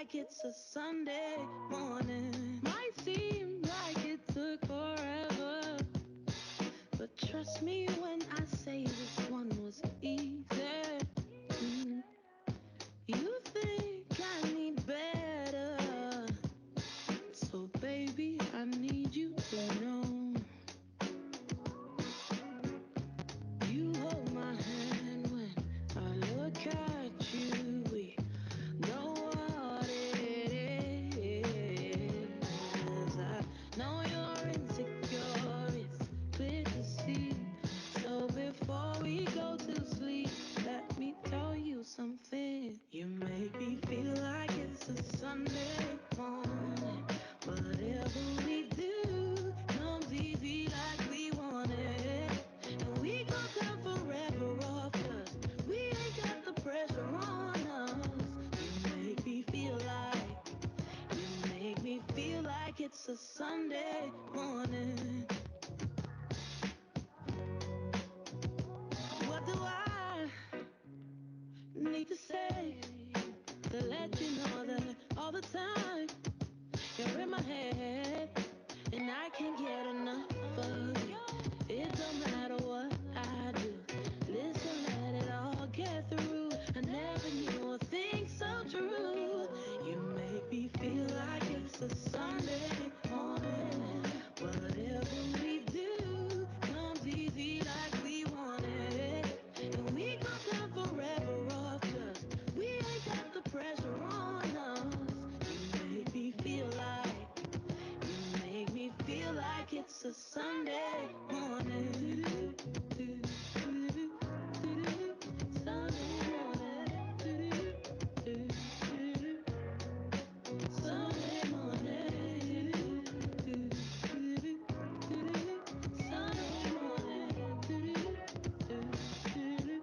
like it's a Sunday morning. Might seem like it took forever, but trust me when I say this one was easy. Mm. You think I need better, so baby, I need you to know. You hold my hand when I look at you. We know what it is. I know you're insecure, it's clear to see. So before we go to sleep, let me tell you something. You make me feel like it's a Sunday morning. Whatever we do comes easy like we want it. And we gon' come forever off, 'cause we ain't got the pressure on us. You make me feel like, you make me feel like it's a Sunday morning. What do I need to say to let you know that all the time you're in my head and I can't get enough of you? It don't matter what I do. Listen, let it all get through. I never knew a thing so true. You make me feel like it's a Sunday morning. Whatever we do comes easy like we want it. And we gon' come forever off, 'cause we ain't got the pressure on us. You make me feel like, you make me feel like it's a Sunday morning. Sunday morning. Sunday morning. Sunday morning.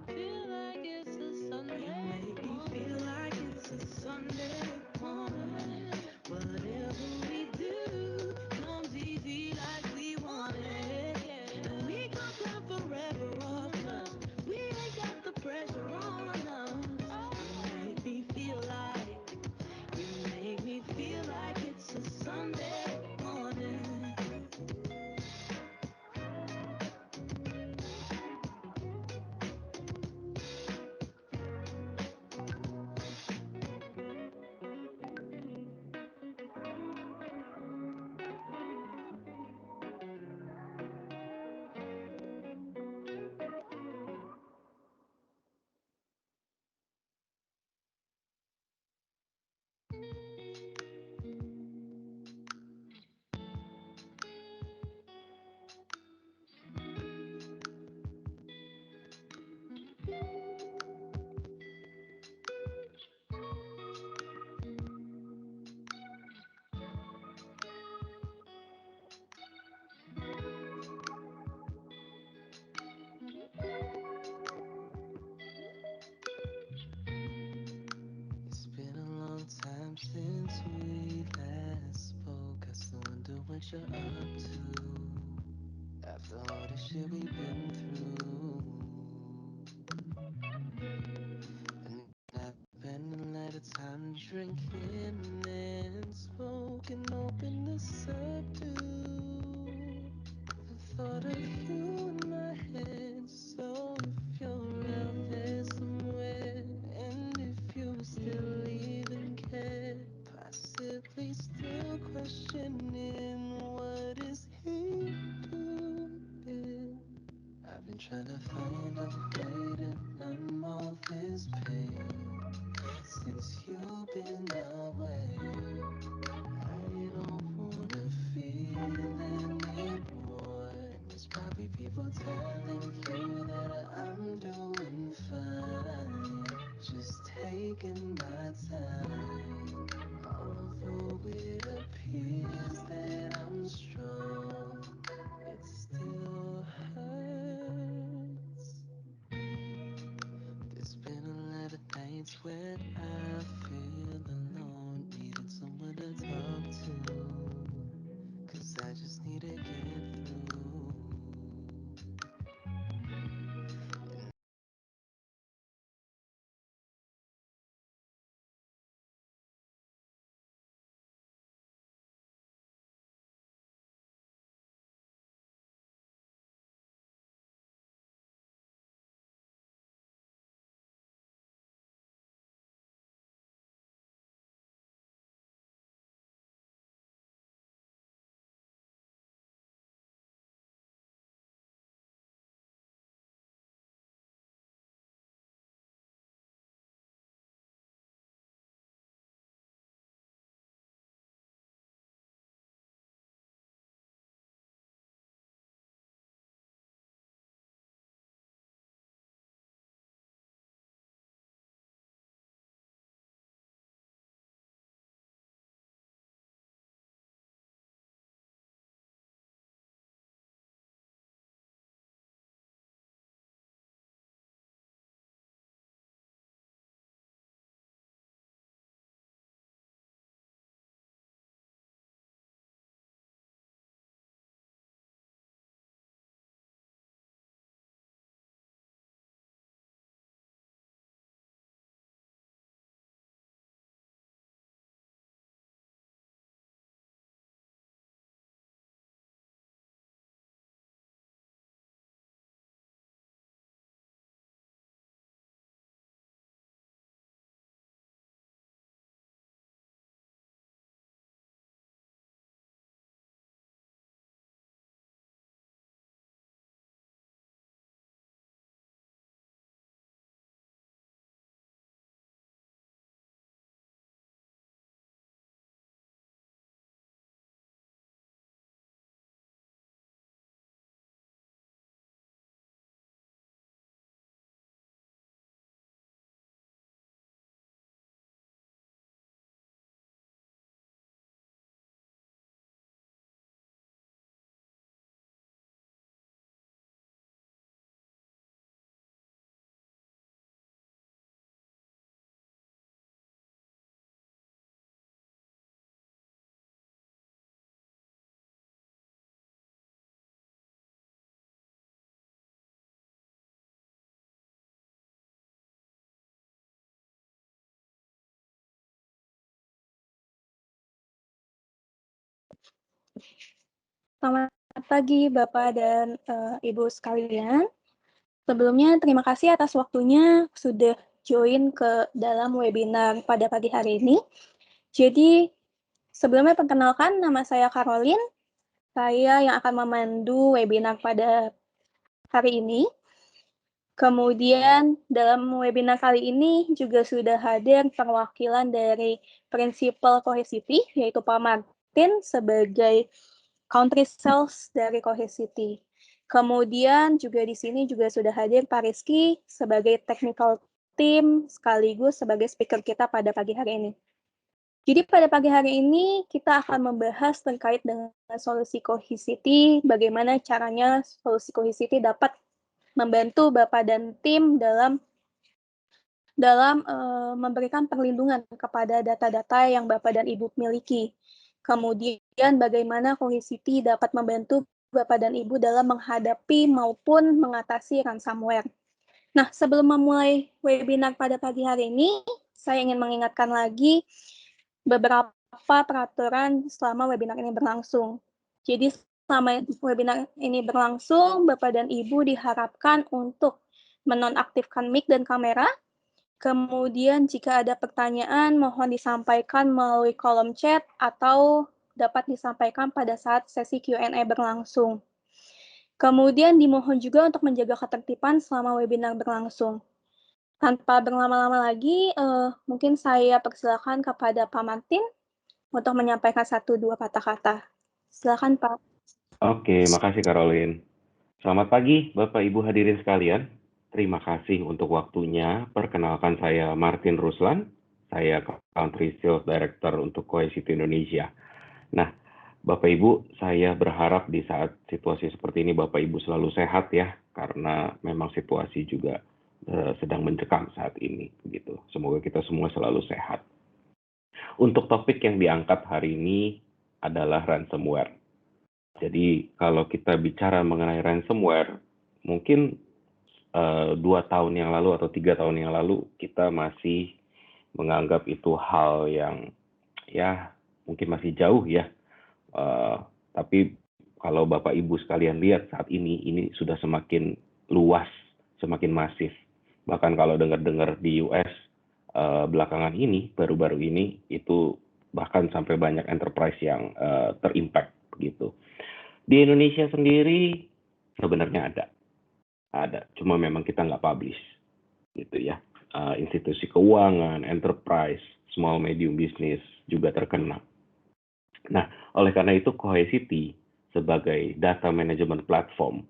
Feel like it's a Sunday. You make me feel like it's a Sunday morning. Whatever we do comes easy like we want it. And we gon' come forever off, 'cause we ain't got the pressure on us. You make me feel like, you make me feel like it's a Sunday morning. It's been a long time since we last spoke. I still wonder what you're up to after all the shit we've been through. And I've been a lot of time drinking and smoking, hoping to subdue the thought of you in my head. So if you're out there somewhere, and if you still even care, possibly still questioning what is he doing. I've been trying to find a way to numb all this pain since you've been away. I don't wanna feel anymore. And there's probably people telling you that I'm doing fine, just taking my time. Although it appears that I'm strong, it still hurts. There's been a lot of nights when I feel alone, needing someone to talk to, 'cause I just need to get through. Selamat pagi Bapak dan Ibu sekalian. Sebelumnya terima kasih atas waktunya sudah join ke dalam webinar pada pagi hari ini. Jadi sebelumnya perkenalkan, nama saya Caroline. Saya yang akan memandu webinar pada hari ini. Kemudian dalam webinar kali ini juga sudah hadir perwakilan dari Prinsipal Cohesity, yaitu Pak Martin sebagai Country Sales dari Cohesity. Kemudian juga di sini juga sudah hadir Pak Rizky sebagai technical team sekaligus sebagai speaker kita pada pagi hari ini. Jadi pada pagi hari ini kita akan membahas terkait dengan solusi Cohesity, bagaimana caranya solusi Cohesity dapat membantu Bapak dan tim dalam memberikan perlindungan kepada data-data yang Bapak dan Ibu miliki. Kemudian bagaimana Cohesity dapat membantu Bapak dan Ibu dalam menghadapi maupun mengatasi ransomware. Nah, sebelum memulai webinar pada pagi hari ini, saya ingin mengingatkan lagi beberapa peraturan selama webinar ini berlangsung. Jadi selama webinar ini berlangsung, Bapak dan Ibu diharapkan untuk menonaktifkan mic dan kamera. Kemudian jika ada pertanyaan, mohon disampaikan melalui kolom chat atau dapat disampaikan pada saat sesi Q&A berlangsung. Kemudian dimohon juga untuk menjaga ketertiban selama webinar berlangsung. Tanpa berlama-lama lagi, mungkin saya persilakan kepada Pak Martin untuk menyampaikan 1-2 kata-kata. Silakan Pak. Oke, makasih Caroline. Selamat pagi Bapak Ibu hadirin sekalian. Terima kasih untuk waktunya. Perkenalkan saya Martin Ruslan. Saya Country Sales Director untuk Cohesity Indonesia. Nah, Bapak Ibu, saya berharap di saat situasi seperti ini Bapak Ibu selalu sehat ya, karena memang situasi juga sedang mencekam saat ini. Gitu. Semoga kita semua selalu sehat. Untuk topik yang diangkat hari ini adalah ransomware. Jadi kalau kita bicara mengenai ransomware, mungkin 2 tahun yang lalu atau 3 tahun yang lalu kita masih menganggap itu hal yang ya mungkin masih jauh ya. Tapi kalau Bapak Ibu sekalian lihat saat ini sudah semakin luas, semakin masif. Bahkan kalau dengar-dengar di US belakangan ini, baru-baru ini, itu bahkan sampai banyak enterprise yang terimpact gitu. Di Indonesia sendiri sebenarnya ada, cuma memang kita nggak publish, gitu ya. Institusi keuangan, enterprise, small medium business juga terkena. Nah, oleh karena itu Cohesity sebagai data management platform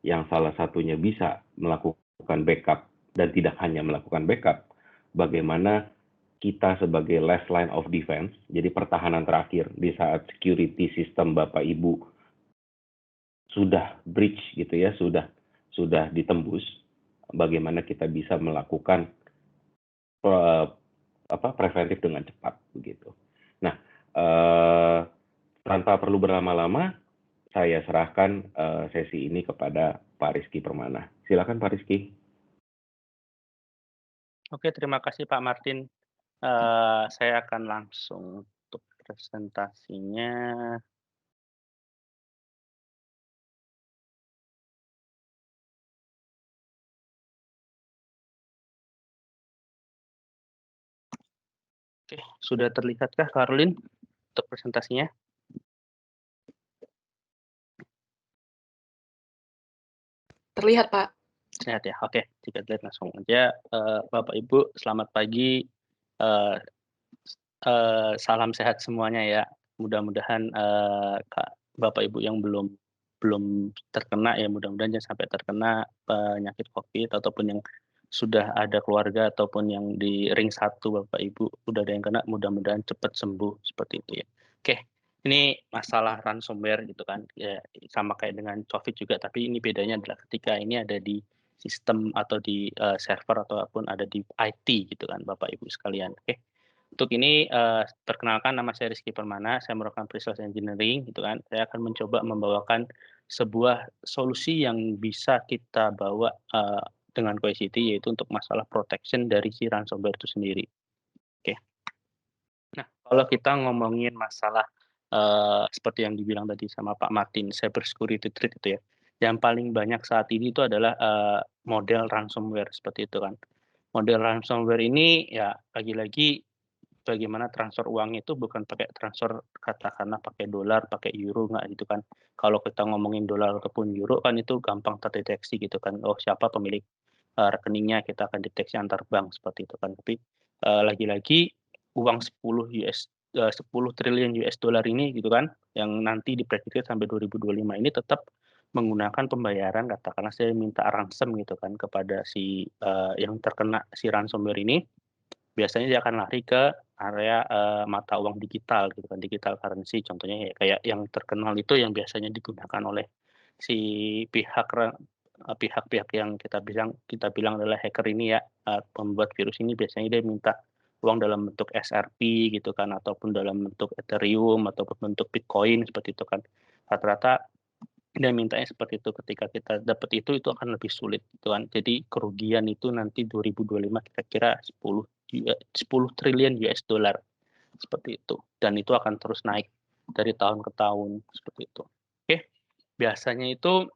yang salah satunya bisa melakukan backup dan tidak hanya melakukan backup, bagaimana kita sebagai last line of defense, jadi pertahanan terakhir di saat security system Bapak Ibu sudah breach gitu ya, sudah ditembus, bagaimana kita bisa melakukan preventif dengan cepat begitu. Nah, tanpa perlu berlama-lama, saya serahkan sesi ini kepada Pak Rizky Permana. Silakan Pak Rizky. Oke, terima kasih Pak Martin. Saya akan langsung untuk presentasinya. Oke, sudah terlihatkah Caroline untuk presentasinya? Terlihat, Pak. Terlihat ya, oke. Jika terlihat langsung aja. Bapak Ibu, selamat pagi. Salam sehat semuanya ya. Mudah-mudahan Bapak Ibu yang belum terkena ya, mudah-mudahan jangan sampai terkena penyakit COVID ataupun yang sudah ada keluarga ataupun yang di ring 1 Bapak Ibu udah ada yang kena, mudah-mudahan cepat sembuh seperti itu ya. Oke, ini masalah ransomware gitu kan, ya sama kayak dengan COVID juga, tapi ini bedanya adalah ketika ini ada di sistem atau di server ataupun ada di IT gitu kan Bapak Ibu sekalian. Oke. Untuk ini perkenalkan, nama saya Rizky Permana, saya merupakan Pre-Sales Engineering gitu kan. Saya akan mencoba membawakan sebuah solusi yang bisa kita bawa dengan Cohesity, yaitu untuk masalah protection dari si ransomware itu sendiri. Oke. Nah, kalau kita ngomongin masalah seperti yang dibilang tadi sama Pak Martin, cyber security threat itu ya. Yang paling banyak saat ini itu adalah model ransomware seperti itu kan. Model ransomware ini ya lagi-lagi bagaimana transfer uang itu bukan pakai transfer katakanlah pakai dolar, pakai euro nggak gitu kan. Kalau kita ngomongin dolar ataupun euro kan itu gampang terdeteksi gitu kan. Oh siapa pemilik rekeningnya kita akan deteksi antar bank seperti itu kan. Tapi lagi-lagi uang 10 triliun US dollar ini gitu kan yang nanti diprediksi sampai 2025 ini tetap menggunakan pembayaran katakanlah saya minta ransom gitu kan kepada si yang terkena si ransomware ini biasanya dia akan lari ke area mata uang digital gitu kan digital currency contohnya ya kayak yang terkenal itu yang biasanya digunakan oleh si pihak-pihak yang kita bilang adalah hacker ini ya pembuat virus ini biasanya dia minta uang dalam bentuk XRP gitu kan ataupun dalam bentuk Ethereum ataupun bentuk Bitcoin seperti itu kan rata-rata dia mintanya seperti itu ketika kita dapat itu akan lebih sulit gitu kan jadi kerugian itu nanti 2025 kira-kira 10 triliun US dollar seperti itu dan itu akan terus naik dari tahun ke tahun seperti itu. Oke, biasanya itu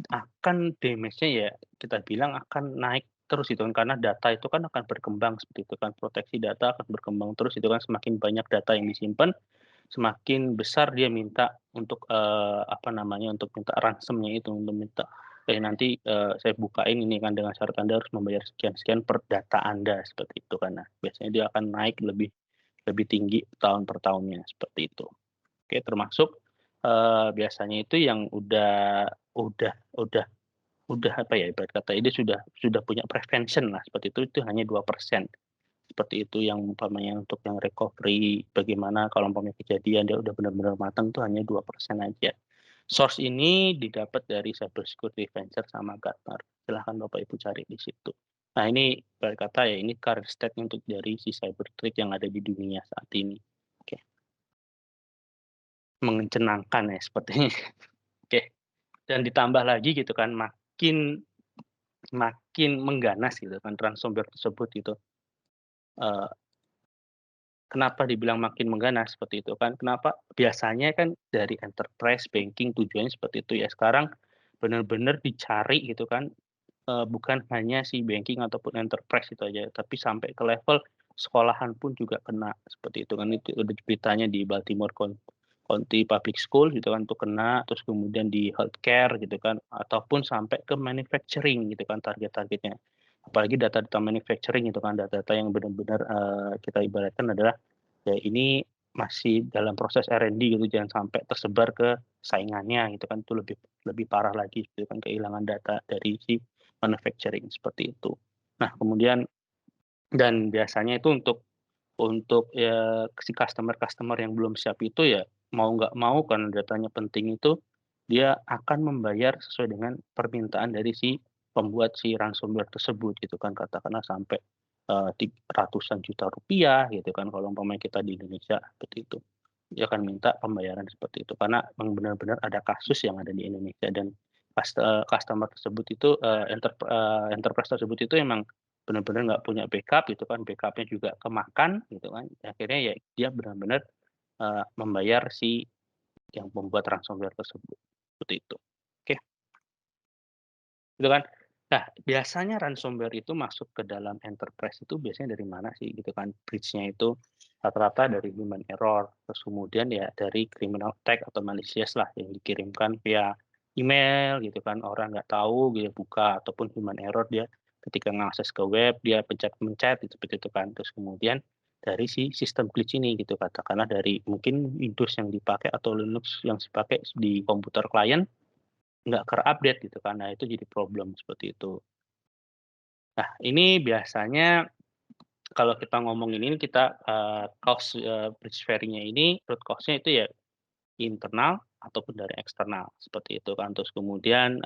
akan damage-nya ya kita bilang akan naik terus itu kan karena data itu kan akan berkembang seperti itu kan proteksi data akan berkembang terus itu kan semakin banyak data yang disimpan semakin besar dia minta untuk untuk minta ransom-nya itu untuk minta nanti saya bukain ini kan dengan syarat Anda harus membayar sekian-sekian per data Anda seperti itu kan. Nah, biasanya dia akan naik lebih tinggi tahun per tahunnya seperti itu. Oke, termasuk biasanya itu yang udah apa ya ibarat kata ini sudah punya prevention lah seperti itu hanya 2%. Seperti itu yang umpamanya untuk yang recovery bagaimana kalau umpamanya kejadian dia udah benar-benar matang itu hanya 2% aja. Source ini didapat dari Cyber Security Venture sama Gartner. Silahkan Bapak Ibu cari di situ. Nah ini berkata ya ini current state untuk dari si cyber threat yang ada di dunia saat ini. Oke. Mencenangkan ya sepertinya. Oke. Dan ditambah lagi gitu kan makin mengganas gitu kan ransomware tersebut gitu. Kenapa dibilang makin mengganas seperti itu kan? Kenapa? Biasanya kan dari enterprise banking tujuannya seperti itu ya. Sekarang benar-benar dicari gitu kan, bukan hanya si banking ataupun enterprise itu aja, tapi sampai ke level sekolahan pun juga kena seperti itu kan. Itu udah beritanya di Baltimore County Public School gitu kan, itu kena, terus kemudian di healthcare gitu kan, ataupun sampai ke manufacturing gitu kan target-targetnya. Apalagi data-data manufacturing itu kan, data-data yang benar-benar kita ibaratkan adalah ya ini masih dalam proses R&D gitu, jangan sampai tersebar ke saingannya gitu kan, itu lebih parah lagi gitu kan, kehilangan data dari si manufacturing seperti itu. Nah kemudian dan biasanya itu untuk ya si customer yang belum siap itu ya mau nggak mau karena datanya penting itu dia akan membayar sesuai dengan permintaan dari si pembuat si ransomware tersebut gitu kan katakanlah sampai ratusan juta rupiah gitu kan kalau umpamanya kita di Indonesia seperti itu dia akan minta pembayaran seperti itu karena memang benar-benar ada kasus yang ada di Indonesia dan customer tersebut itu enterprise tersebut itu emang benar-benar nggak punya backup gitu kan backupnya juga kemakan gitu kan akhirnya ya dia benar-benar membayar si yang membuat ransomware tersebut seperti itu oke gitu kan nah biasanya ransomware itu masuk ke dalam enterprise itu biasanya dari mana sih gitu kan breach-nya itu rata-rata dari human error terus kemudian ya dari criminal attack atau malicious lah yang dikirimkan via email gitu kan orang nggak tahu dia buka ataupun human error dia ketika mengakses ke web dia pencet seperti itu kan terus kemudian dari si sistem glitch ini gitu katakanlah dari mungkin Windows yang dipakai atau Linux yang dipakai di komputer klien nggak terupdate gitu kan nah itu jadi problem seperti itu. Nah ini biasanya kalau kita ngomongin ini kita cause breach varinya ini root cause-nya itu ya internal ataupun dari eksternal seperti itu kan terus kemudian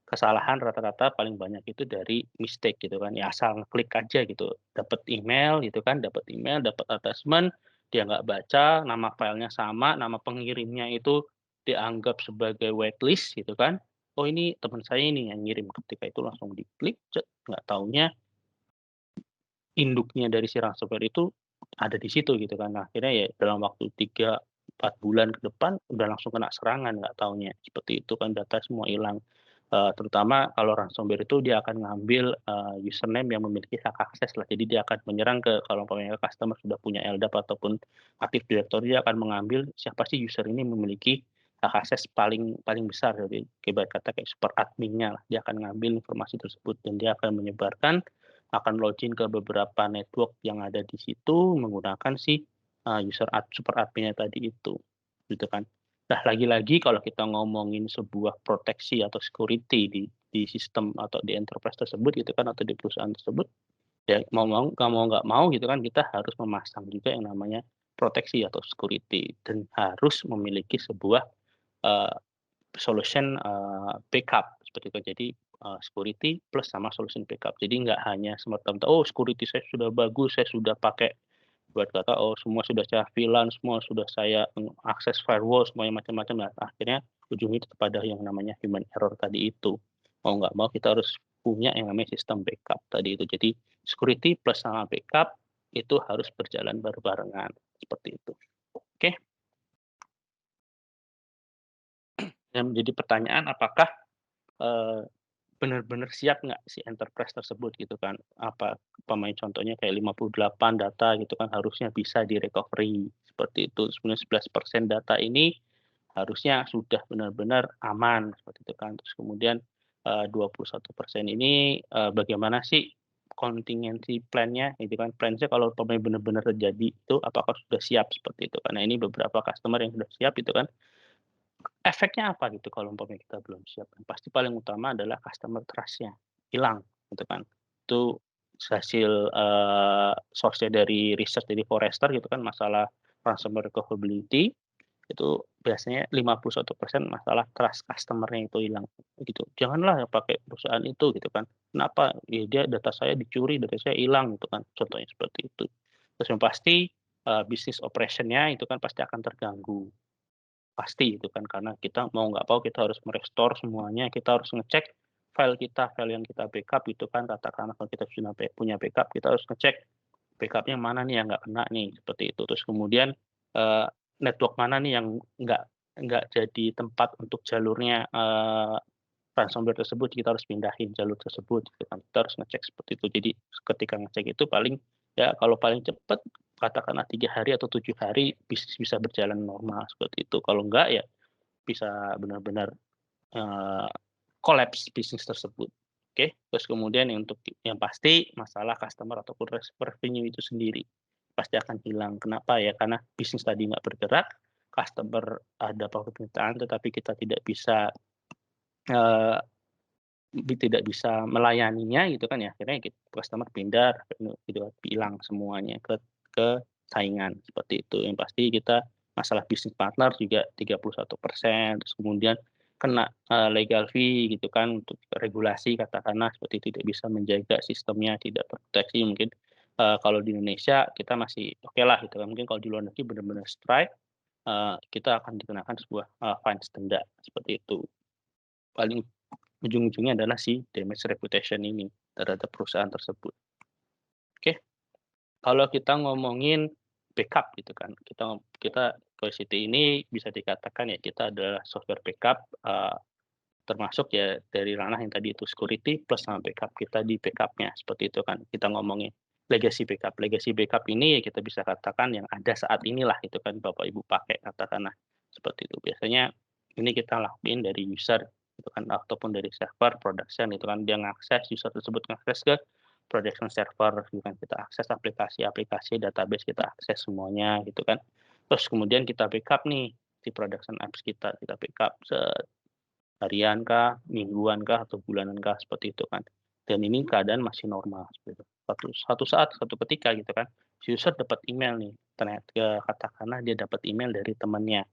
kesalahan rata-rata paling banyak itu dari mistake gitu kan ya asal ngeklik aja gitu dapat email gitu kan dapat email dapat attachment dia nggak baca nama filenya sama nama pengirimnya itu dianggap sebagai whitelist gitu kan oh ini teman saya ini yang ngirim ketika itu langsung diklik nggak taunya induknya dari si ransomware itu ada di situ gitu kan. Nah, akhirnya ya dalam waktu 3-4 bulan ke depan udah langsung kena serangan nggak taunya, seperti itu kan data semua hilang. Terutama kalau ransomware itu dia akan ngambil, username yang memiliki hak akses lah. Jadi dia akan menyerang ke kalau umpamanya customer sudah punya LDAP ataupun Active Directory, dia akan mengambil siapa sih user ini memiliki hak akses paling paling besar. Jadi ibarat kata kayak super admin-nya lah, dia akan ngambil informasi tersebut dan dia akan menyebarkan, akan login ke beberapa network yang ada di situ menggunakan si, super admin-nya tadi itu, gitu kan. Nah, lagi-lagi kalau kita ngomongin sebuah proteksi atau security di sistem atau di enterprise tersebut gitu kan atau di perusahaan tersebut, ya mau nggak mau gitu kan kita harus memasang juga yang namanya proteksi atau security dan harus memiliki sebuah, eee, solution, backup seperti itu. Jadi, security plus sama solution backup. Jadi nggak hanya semata-mata, "Oh, security saya sudah bagus, saya sudah pakai." Buat kata, "Oh, semua sudah saya VLAN, semua sudah saya, akses firewall, semuanya macam-macam." Nah, akhirnya ujungnya itu pada yang namanya human error tadi itu. Mau nggak mau kita harus punya yang namanya sistem backup tadi itu. Jadi security plus sama backup itu harus berjalan berbarengan, seperti itu. Oke, yang menjadi pertanyaan apakah, eee, benar-benar siap nggak si enterprise tersebut gitu kan. Apa umpamanya contohnya kayak 58 data gitu kan harusnya bisa di-recovery, seperti itu. Sebenarnya 11% data ini harusnya sudah benar-benar aman, seperti itu kan. Terus kemudian, 21% ini, bagaimana sih contingency plan-nya gitu kan. Plan-nya kalau umpamanya benar-benar terjadi itu apakah sudah siap, seperti itu kan. Nah, ini beberapa customer yang sudah siap itu kan. Efeknya apa gitu kalau umpamanya kita belum siap? Yang pasti paling utama adalah customer trust-nya hilang gitu kan. Itu hasil, source-nya dari research dari Forrester gitu kan masalah ransomware recoverability itu biasanya 51% masalah trust customer-nya itu hilang gitu. Janganlah pakai perusahaan itu gitu kan. Kenapa? Ya dia data saya dicuri, data saya hilang gitu kan, contohnya seperti itu. Terus yang pasti, bisnis operation-nya itu kan pasti akan terganggu. Pasti itu kan, karena kita mau nggak mau kita harus me-restore semuanya, kita harus ngecek file kita, file yang kita backup itu kan katakanlah kalau kita sudah punya backup, kita harus ngecek backup-nya mana nih yang nggak kena nih, seperti itu. Terus kemudian, eee, network mana nih yang nggak jadi tempat untuk jalurnya, ransomware tersebut, kita harus pindahin jalur tersebut gitu kan. Kita harus ngecek seperti itu. Jadi ketika ngecek itu paling ya kalau paling cepat katakanlah 3 hari atau 7 hari bisnis bisa berjalan normal seperti itu. Kalau enggak ya bisa benar-benar, eee, kolaps bisnis tersebut. Oke, terus kemudian yang untuk yang pasti masalah customer ataupun revenue itu sendiri pasti akan hilang. Kenapa ya? Karena bisnis tadi nggak bergerak, customer ada permintaan tetapi kita tidak bisa, eee tidak bisa melayaninya gitu kan ya, akhirnya customer pindah, gitu kan, hilang semuanya ke saingan, seperti itu. Yang pasti kita masalah bisnis partner juga 31%, terus kemudian kena, legal fee gitu kan, untuk regulasi katakanlah seperti tidak bisa menjaga sistemnya, tidak terproteksi mungkin, kalau di Indonesia kita masih okelah gitu kan, mungkin kalau di luar negeri benar-benar strike, kita akan dikenakan sebuah, fines denda, seperti itu. Paling ujung-ujungnya adalah si damage reputation ini terhadap perusahaan tersebut. Oke, kalau kita ngomongin backup gitu kan, kita kita City ini bisa dikatakan ya kita adalah software backup, termasuk ya dari ranah yang tadi itu security plus sama backup, kita di backup-nya seperti itu kan, kita ngomongin legacy backup. Legacy backup ini ya kita bisa katakan yang ada saat inilah itu kan Bapak Ibu pakai katakanlah seperti itu. Biasanya ini kita lakuin dari user itu kan ataupun dari server production itu kan dia ngakses user tersebut ngakses ke production server gitu kan, kita akses aplikasi-aplikasi database kita akses semuanya gitu kan. Terus kemudian kita backup nih di production apps kita backup harian kah, mingguan kah, atau bulanan kah, seperti itu kan. Dan ini keadaan masih normal seperti itu. Suatu suatu saat, suatu ketika gitu kan, si user dapat email nih, ternyata katakanlah dia dapat email dari temannya,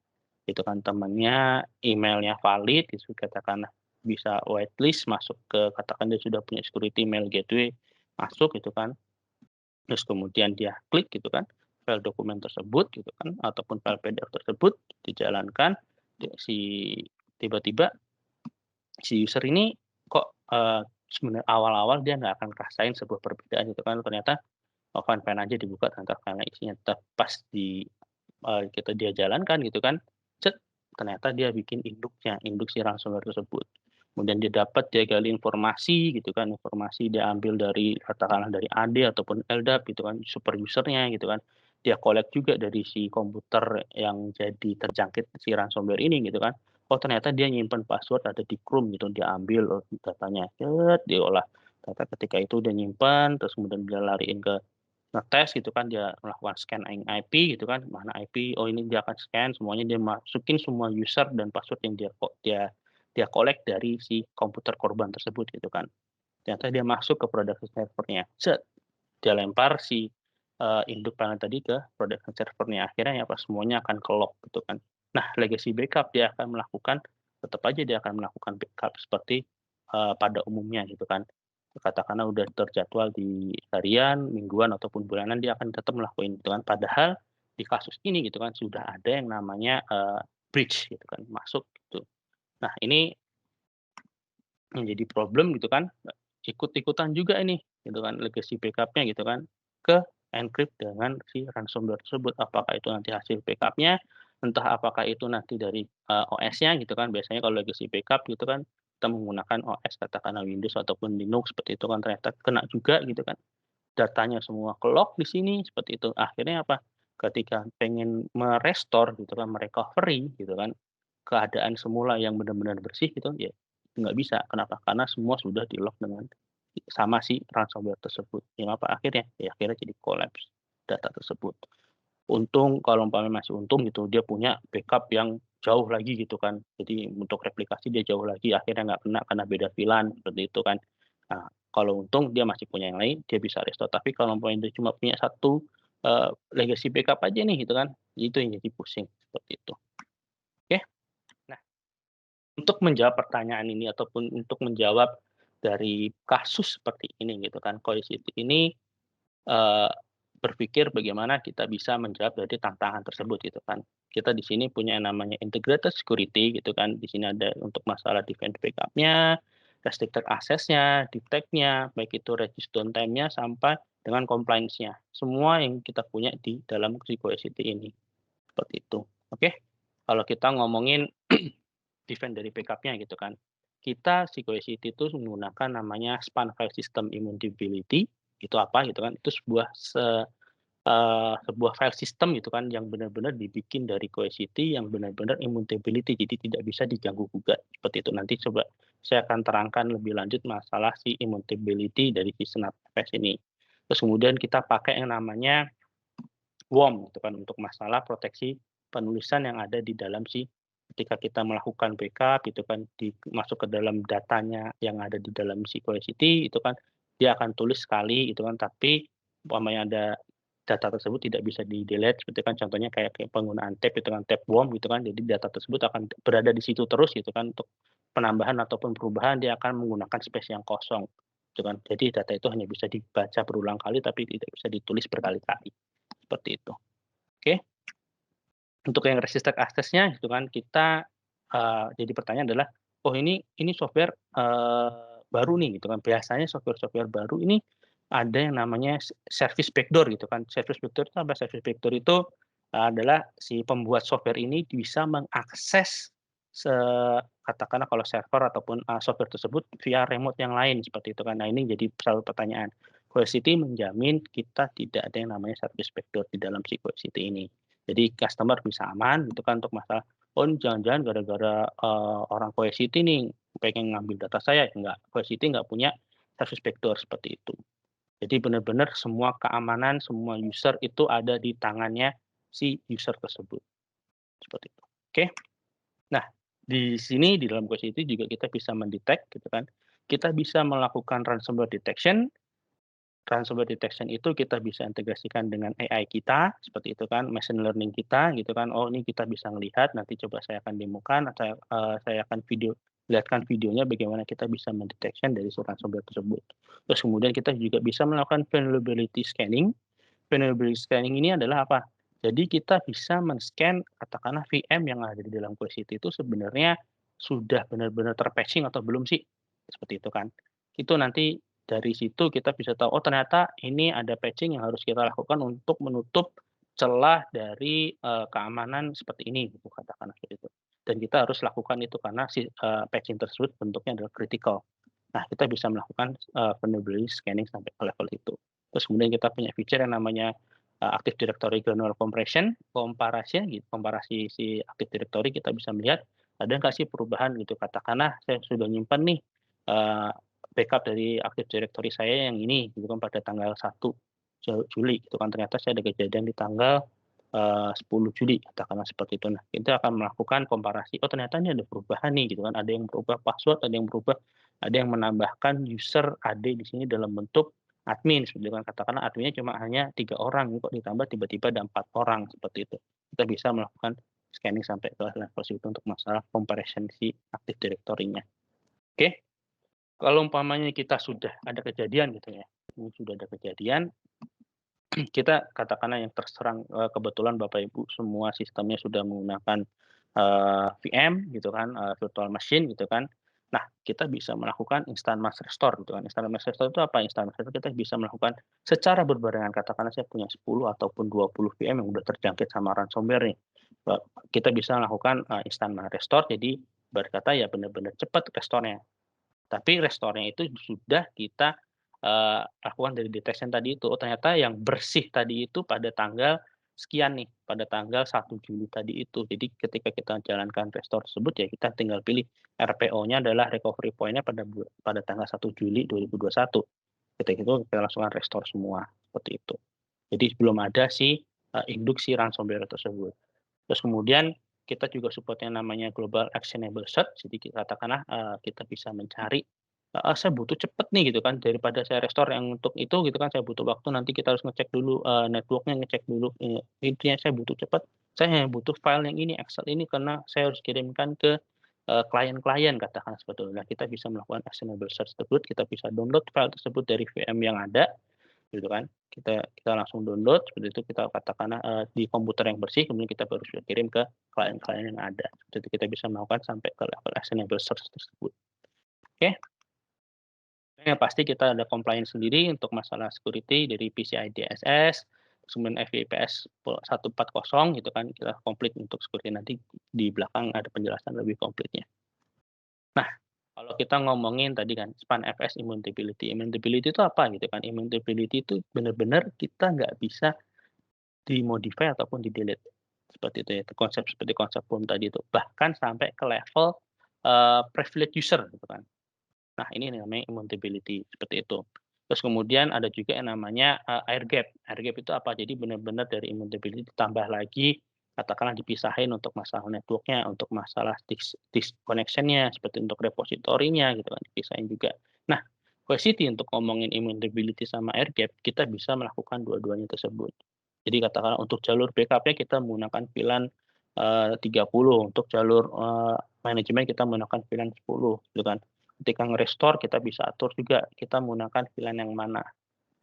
gitu kan. Temannya emailnya valid, gitu katakanlah bisa whitelist masuk ke katakan dia sudah punya security mail gateway, masuk gitu kan. Terus kemudian dia klik gitu kan, file dokumen tersebut gitu kan, ataupun file PDF tersebut dijalankan, si tiba-tiba si user ini kok, sebenarnya awal-awal dia nggak akan ngerasain sebuah perbedaan gitu kan, ternyata fine-fine aja dibuka ternyata file isinya pas dia jalankan gitu kan, ternyata dia bikin induk si ransomware tersebut. Kemudian dia gali informasi gitu kan, informasi dia ambil dari katakanlah dari AD ataupun LDAP gitu kan, super user-nya gitu kan. Dia collect juga dari si komputer yang jadi terjangkit si ransomware ini gitu kan. Oh ternyata dia nyimpen password ada di Chrome gitu, dia ambil datanya, diolah. Ternyata ketika itu dia nyimpan, terus kemudian dia lariin ke ngetes gitu kan, dia melakukan scanning IP gitu kan, mana IP, oh ini dia akan scan semuanya, dia masukin semua user dan password yang dia collect dari si komputer korban tersebut gitu kan. Ternyata dia masuk ke production server-nya, dia lempar si induk panel tadi ke production server-nya, akhirnya ya semuanya akan ke-lock gitu kan. Nah, legacy backup dia akan melakukan, tetap aja dia akan melakukan backup seperti pada umumnya gitu kan. Katakanlah udah terjadwal di harian, mingguan ataupun bulanan dia akan tetap melakukan itu kan. Padahal di kasus ini gitu kan sudah ada yang namanya breach gitu kan, masuk gitu. Nah, ini menjadi problem gitu kan, ikut-ikutan juga ini gitu kan legacy backup-nya gitu kan, ke encrypt dengan si ransomware tersebut. Apakah itu nanti hasil backup-nya, entah apakah itu nanti dari OS-nya gitu kan. Biasanya kalau legacy backup gitu kan, kita menggunakan OS katakanlah Windows ataupun Linux seperti itu kan, ternyata kena juga gitu kan. Datanya semua ke-lock di sini seperti itu. Akhirnya apa, ketika pengen me-restore gitu kan, me-recovery gitu kan, keadaan semula yang benar-benar bersih gitu, ya nggak bisa. Kenapa? Karena semua sudah di-lock dengan sama si ransomware tersebut. Yang apa akhirnya? Ya akhirnya jadi collapse data tersebut. Untung kalau umpamanya masih untung gitu, dia punya backup yang jauh lagi gitu kan. Jadi untuk replikasi dia jauh lagi, akhirnya nggak kena karena beda VLAN, seperti itu kan. Nah, kalau untung dia masih punya yang lain, dia bisa restore. Tapi kalau umpamanya dia cuma punya satu legacy backup aja nih gitu kan, itu yang jadi pusing, seperti itu. Oke. Nah, untuk menjawab pertanyaan ini ataupun untuk menjawab dari kasus seperti ini gitu kan, Cohesity ini eee, berpikir bagaimana kita bisa menjawab dari tantangan tersebut gitu kan. Kita di sini punya yang namanya integrated security gitu kan, di sini ada untuk masalah defense backup-nya, restricted access-nya, detect-nya, baik itu resist downtime-nya sampai dengan compliance-nya. Semua yang kita punya di dalam si Cohesity ini, seperti itu. Oke, kalau kita ngomongin defense dari backup-nya gitu kan. Kita si Cohesity itu menggunakan namanya span file system immutability, itu apa gitu kan, itu sebuah file system gitu kan yang benar-benar dibikin dari Cohesity yang benar-benar immutability, jadi tidak bisa diganggu gugat, seperti itu. Nanti coba saya akan terangkan lebih lanjut masalah si immutability dari si SnapFS ini. Terus kemudian kita pakai yang namanya WOM gitu kan untuk masalah proteksi penulisan yang ada di dalam si ketika kita melakukan backup itu kan masuk ke dalam datanya yang ada di dalam si Cohesity itu kan dia akan tulis sekali itu kan, tapi umpamanya ada data tersebut tidak bisa di-delete seperti kan contohnya kayak penggunaan tab itu kan, tab WOM gitu kan, jadi data tersebut akan berada di situ terus gitu kan, untuk penambahan ataupun perubahan dia akan menggunakan space yang kosong gitu kan. Jadi data itu hanya bisa dibaca berulang kali tapi tidak bisa ditulis berkali-kali, seperti itu. Oke. Untuk yang resistant access-nya gitu kan kita, jadi pertanyaan adalah, oh ini software, baru nih gitu kan. Biasanya software-software baru ini ada yang namanya service backdoor gitu kan. Service backdoor itu apa? Service backdoor itu adalah si pembuat software ini bisa mengakses katakanlah kalau server ataupun, software tersebut via remote yang lain seperti itu kan. Nah ini jadi selalu pertanyaan. Cohesity menjamin kita tidak ada yang namanya service backdoor di dalam si Cohesity ini. Jadi customer bisa aman gitu kan untuk masalah, oh ini jangan-jangan gara-gara, orang Cohesity nih pengen ngambil data saya, enggak, Cohesity enggak punya service backdoor seperti itu. Jadi benar-benar semua keamanan, semua user itu ada di tangannya si user tersebut, seperti itu. Oke. Nah, di sini di dalam Cohesity juga kita bisa mendetek gitu kan, kita bisa melakukan ransomware detection. Ransomware detection itu kita bisa integrasikan dengan AI kita, seperti itu kan, machine learning kita gitu kan. Oh ini kita bisa melihat, nanti coba saya akan demokan, saya akan lihatkan videonya bagaimana kita bisa mendetection dari ransomware tersebut. Terus kemudian kita juga bisa melakukan vulnerability scanning. Vulnerability scanning ini adalah apa? Jadi kita bisa men-scan katakanlah VM yang ada di dalam Cohesity itu sebenarnya sudah benar-benar terpatching atau belum sih? Seperti itu kan. Itu nanti dari situ kita bisa tahu, oh ternyata ini ada patching yang harus kita lakukan untuk menutup celah dari keamanan seperti ini, gitu katakanlah seperti itu. Dan kita harus lakukan itu karena si patching tersebut bentuknya adalah critical. Nah, kita bisa melakukan vulnerability scanning sampai ke level itu. Terus kemudian kita punya feature yang namanya Active Directory Granular Comparison, gitu, komparasi si Active Directory, kita bisa melihat ada nggak sih perubahan gitu. Katakanlah saya sudah nyimpan nih backup dari Active Directory saya yang ini gitu kan pada tanggal 1 Juli gitu kan, ternyata saya ada kejadian di tanggal 10 Juli katakanlah seperti itu. Nah, kita akan melakukan komparasi, oh ternyata ini ada perubahan nih gitu kan, ada yang berubah password, ada yang menambahkan user AD di sini dalam bentuk admin seperti itu kan, katakanlah adminnya cuma hanya 3 orang, kok ditambah tiba-tiba ada 4 orang seperti itu. Kita bisa melakukan scanning sampai ke level situ untuk masalah comparison si Active Directory-nya. Oke. Kalau umpamanya kita sudah ada kejadian gitu ya, ini sudah ada kejadian, kita katakanlah yang terserang kebetulan Bapak Ibu semua sistemnya sudah menggunakan VM gitu kan, virtual machine gitu kan. Nah, kita bisa melakukan instant mass restore gitu kan. Instant mass restore itu apa? Instant mass restore kita bisa melakukan secara berbarengan, katakanlah saya punya 10 ataupun 20 VM yang udah terjangkit sama ransomware nih. Kita bisa melakukan instant mass restore, jadi berkata ya benar-benar cepat restore-nya. Tapi restore-nya itu sudah kita lakukan dari detection tadi itu. Oh ternyata yang bersih tadi itu pada tanggal sekian nih, pada tanggal 1 Juli tadi itu. Jadi ketika kita jalankan restore tersebut ya kita tinggal pilih RPO-nya adalah recovery point-nya pada tanggal 1 Juli 2021. Ketika itu kita langsung restore semua, seperti itu. Jadi belum ada si induksi ransomware tersebut. Terus kemudian kita juga support yang namanya global actionable search. Jadi katakanlah kita bisa mencari saya butuh cepet nih gitu kan, daripada saya restore yang untuk itu gitu kan, saya butuh waktu, nanti kita harus ngecek dulu network-nya, ngecek dulu intinya saya butuh cepet, saya hanya butuh file yang ini, Excel ini karena saya harus kirimkan ke klien-klien katakan seperti itu. Nah, kita bisa melakukan actionable search tersebut, kita bisa download file tersebut dari VM yang ada gitu kan. Kita langsung download seperti itu, kita katakanlah di komputer yang bersih, kemudian kita baru bisa kirim ke klien-klien yang ada. Seperti itu kita bisa melakukan sampai ke level actionable search tersebut. Oke. Yang pasti kita ada compliance sendiri untuk masalah security dari PCI DSS, kemudian FIPS 140 gitu kan, kita komplit untuk security, nanti di belakang ada penjelasan lebih komplitnya. Nah, kalau kita ngomongin tadi kan SpanFS immutability. Immutability itu apa gitu kan? Immutability itu benar-benar kita nggak bisa dimodify ataupun di-delete. Seperti itu ya, konsep seperti konsep PUM tadi itu. Bahkan sampai ke level privileged user gitu kan. Nah, ini namanya immutability, seperti itu. Terus kemudian ada juga yang namanya air gap. Air gap itu apa? Jadi benar-benar dari immutability ditambah lagi, katakanlah dipisahin untuk masalah network-nya, untuk masalah disk connection-nya, seperti untuk repositorinya gitu kan, dipisahin juga. Nah, Cohesity untuk ngomongin immutability sama air gap, kita bisa melakukan dua-duanya tersebut. Jadi katakanlah untuk jalur backup-nya kita menggunakan VLAN 30, untuk jalur manajemen kita menggunakan VLAN 10 gitu kan. Ketika nge-restore kita bisa atur juga kita menggunakan VLAN yang mana,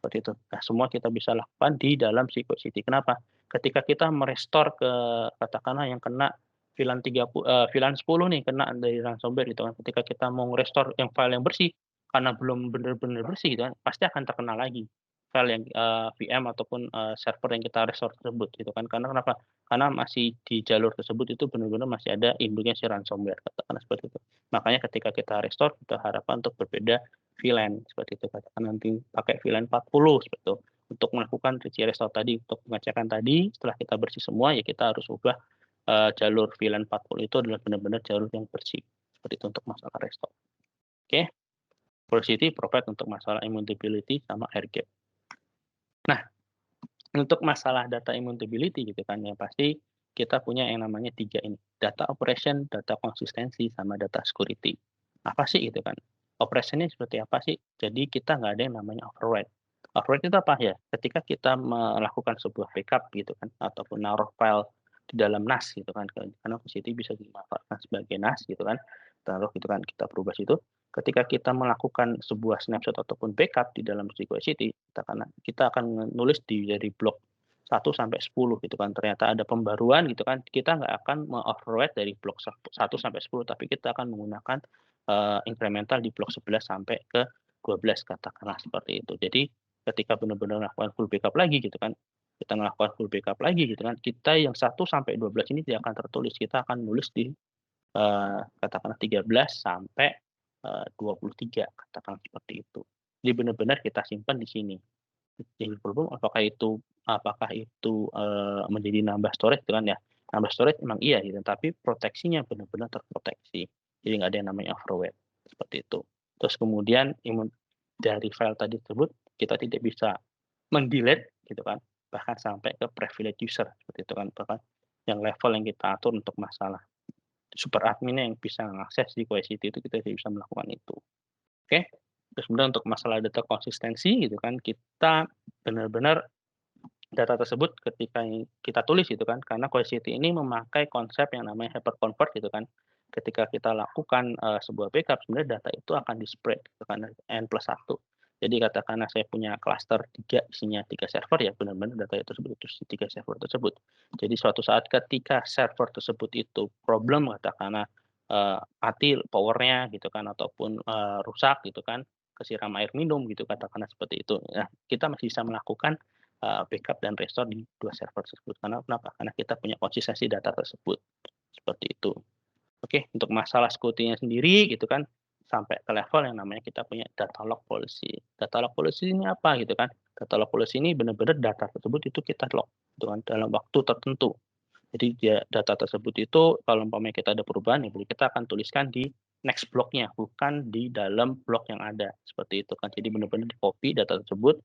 seperti itu. Nah, semua kita bisa lakukan di dalam si Cohesity. Kenapa? Ketika kita merestore ke katakanlah yang kena VLAN 10 nih kena dari ransomware gitu kan. Ketika kita mau nge-restore yang file yang bersih karena belum benar-benar bersih gitu kan, pasti akan terkena lagi file yang VM ataupun server yang kita restore tersebut gitu kan. Karena kenapa? Karena masih di jalur tersebut itu benar-benar masih ada induknya si ransomware katakanlah seperti itu. Makanya ketika kita restore kita harapkan untuk berbeda VLAN seperti itu, katakan nanti pakai VLAN 40 seperti itu. Untuk melakukan restore tadi, untuk pengecekan tadi, setelah kita bersih semua ya kita harus ubah jalur VLAN 40 itu adalah benar-benar jalur yang bersih. Seperti itu untuk masalah restore. Oke. Cohesity provide untuk masalah immutability sama air gap. Nah, untuk masalah data immutability gitu kan ya pasti kita punya yang namanya 3 ini. Data operation, data konsistensi, sama data security. Apa sih gitu kan? Operasinya seperti apa sih? Jadi kita nggak ada yang namanya override. Override itu apa ya? Ketika kita melakukan sebuah backup gitu kan, ataupun naruh file di dalam NAS gitu kan, karena Cohesity bisa dimanfaatkan sebagai NAS gitu kan, taruh gitu kan, kita perubah situ. Ketika kita melakukan sebuah snapshot ataupun backup di dalam Cohesity, kita akan nulis dari blok 1 sampai 10 gitu kan. Ternyata ada pembaruan gitu kan, kita nggak akan me-override dari blok 1 sampai 10, tapi kita akan menggunakan incremental di blok 11 sampai ke 12 katakanlah seperti itu. Jadi ketika benar-benar melakukan full backup lagi gitu kan, kita melakukan full backup lagi gitu kan, kita yang 1 sampai 12 ini tidak akan tertulis, kita akan nulis di katakanlah 13 sampai 23 katakanlah seperti itu. Jadi benar-benar kita simpan di sini. Jadi problem apakah itu menjadi nambah storage gitu kan ya. Nambah storage emang iya gitu, tapi proteksinya benar-benar terproteksi. Jadi nggak ada yang namanya overwrite seperti itu. Terus kemudian dari file tadi tersebut kita tidak bisa mendelete gitu kan, bahkan sampai ke privilege user seperti itu kan, bahkan yang level yang kita atur untuk masalah super admin yang bisa mengakses di Cohesity itu kita tidak bisa melakukan itu. Oke. Terus kemudian untuk masalah data konsistensi gitu kan, kita benar-benar data tersebut ketika kita tulis gitu kan, karena Cohesity ini memakai konsep yang namanya hyperconvert gitu kan. Ketika kita lakukan sebuah backup, sebenarnya data itu akan di-spread gitu kan, N+1. Jadi katakanlah saya punya cluster 3 isinya 3 server ya benar-benar data itu tersebut itu 3 server tersebut. Jadi suatu saat ketika server tersebut itu problem katakanlah mati powernya gitu kan ataupun rusak gitu kan, kesiram air minum gitu katakanlah seperti itu. Nah, kita masih bisa melakukan backup dan restore di 2 server tersebut. Karena kenapa? Karena kita punya konsistensi data tersebut. Seperti itu. Oke, untuk masalah security-nya sendiri gitu kan, sampai ke level yang namanya kita punya data log policy. Data log policy ini apa gitu kan? Data log policy ini benar-benar data tersebut itu kita log gitu kan, dalam waktu tertentu. Jadi data tersebut itu kalau umpamanya kita ada perubahan ya kita akan tuliskan di next block-nya, bukan di dalam blok yang ada. Seperti itu kan. Jadi benar-benar di-copy data tersebut,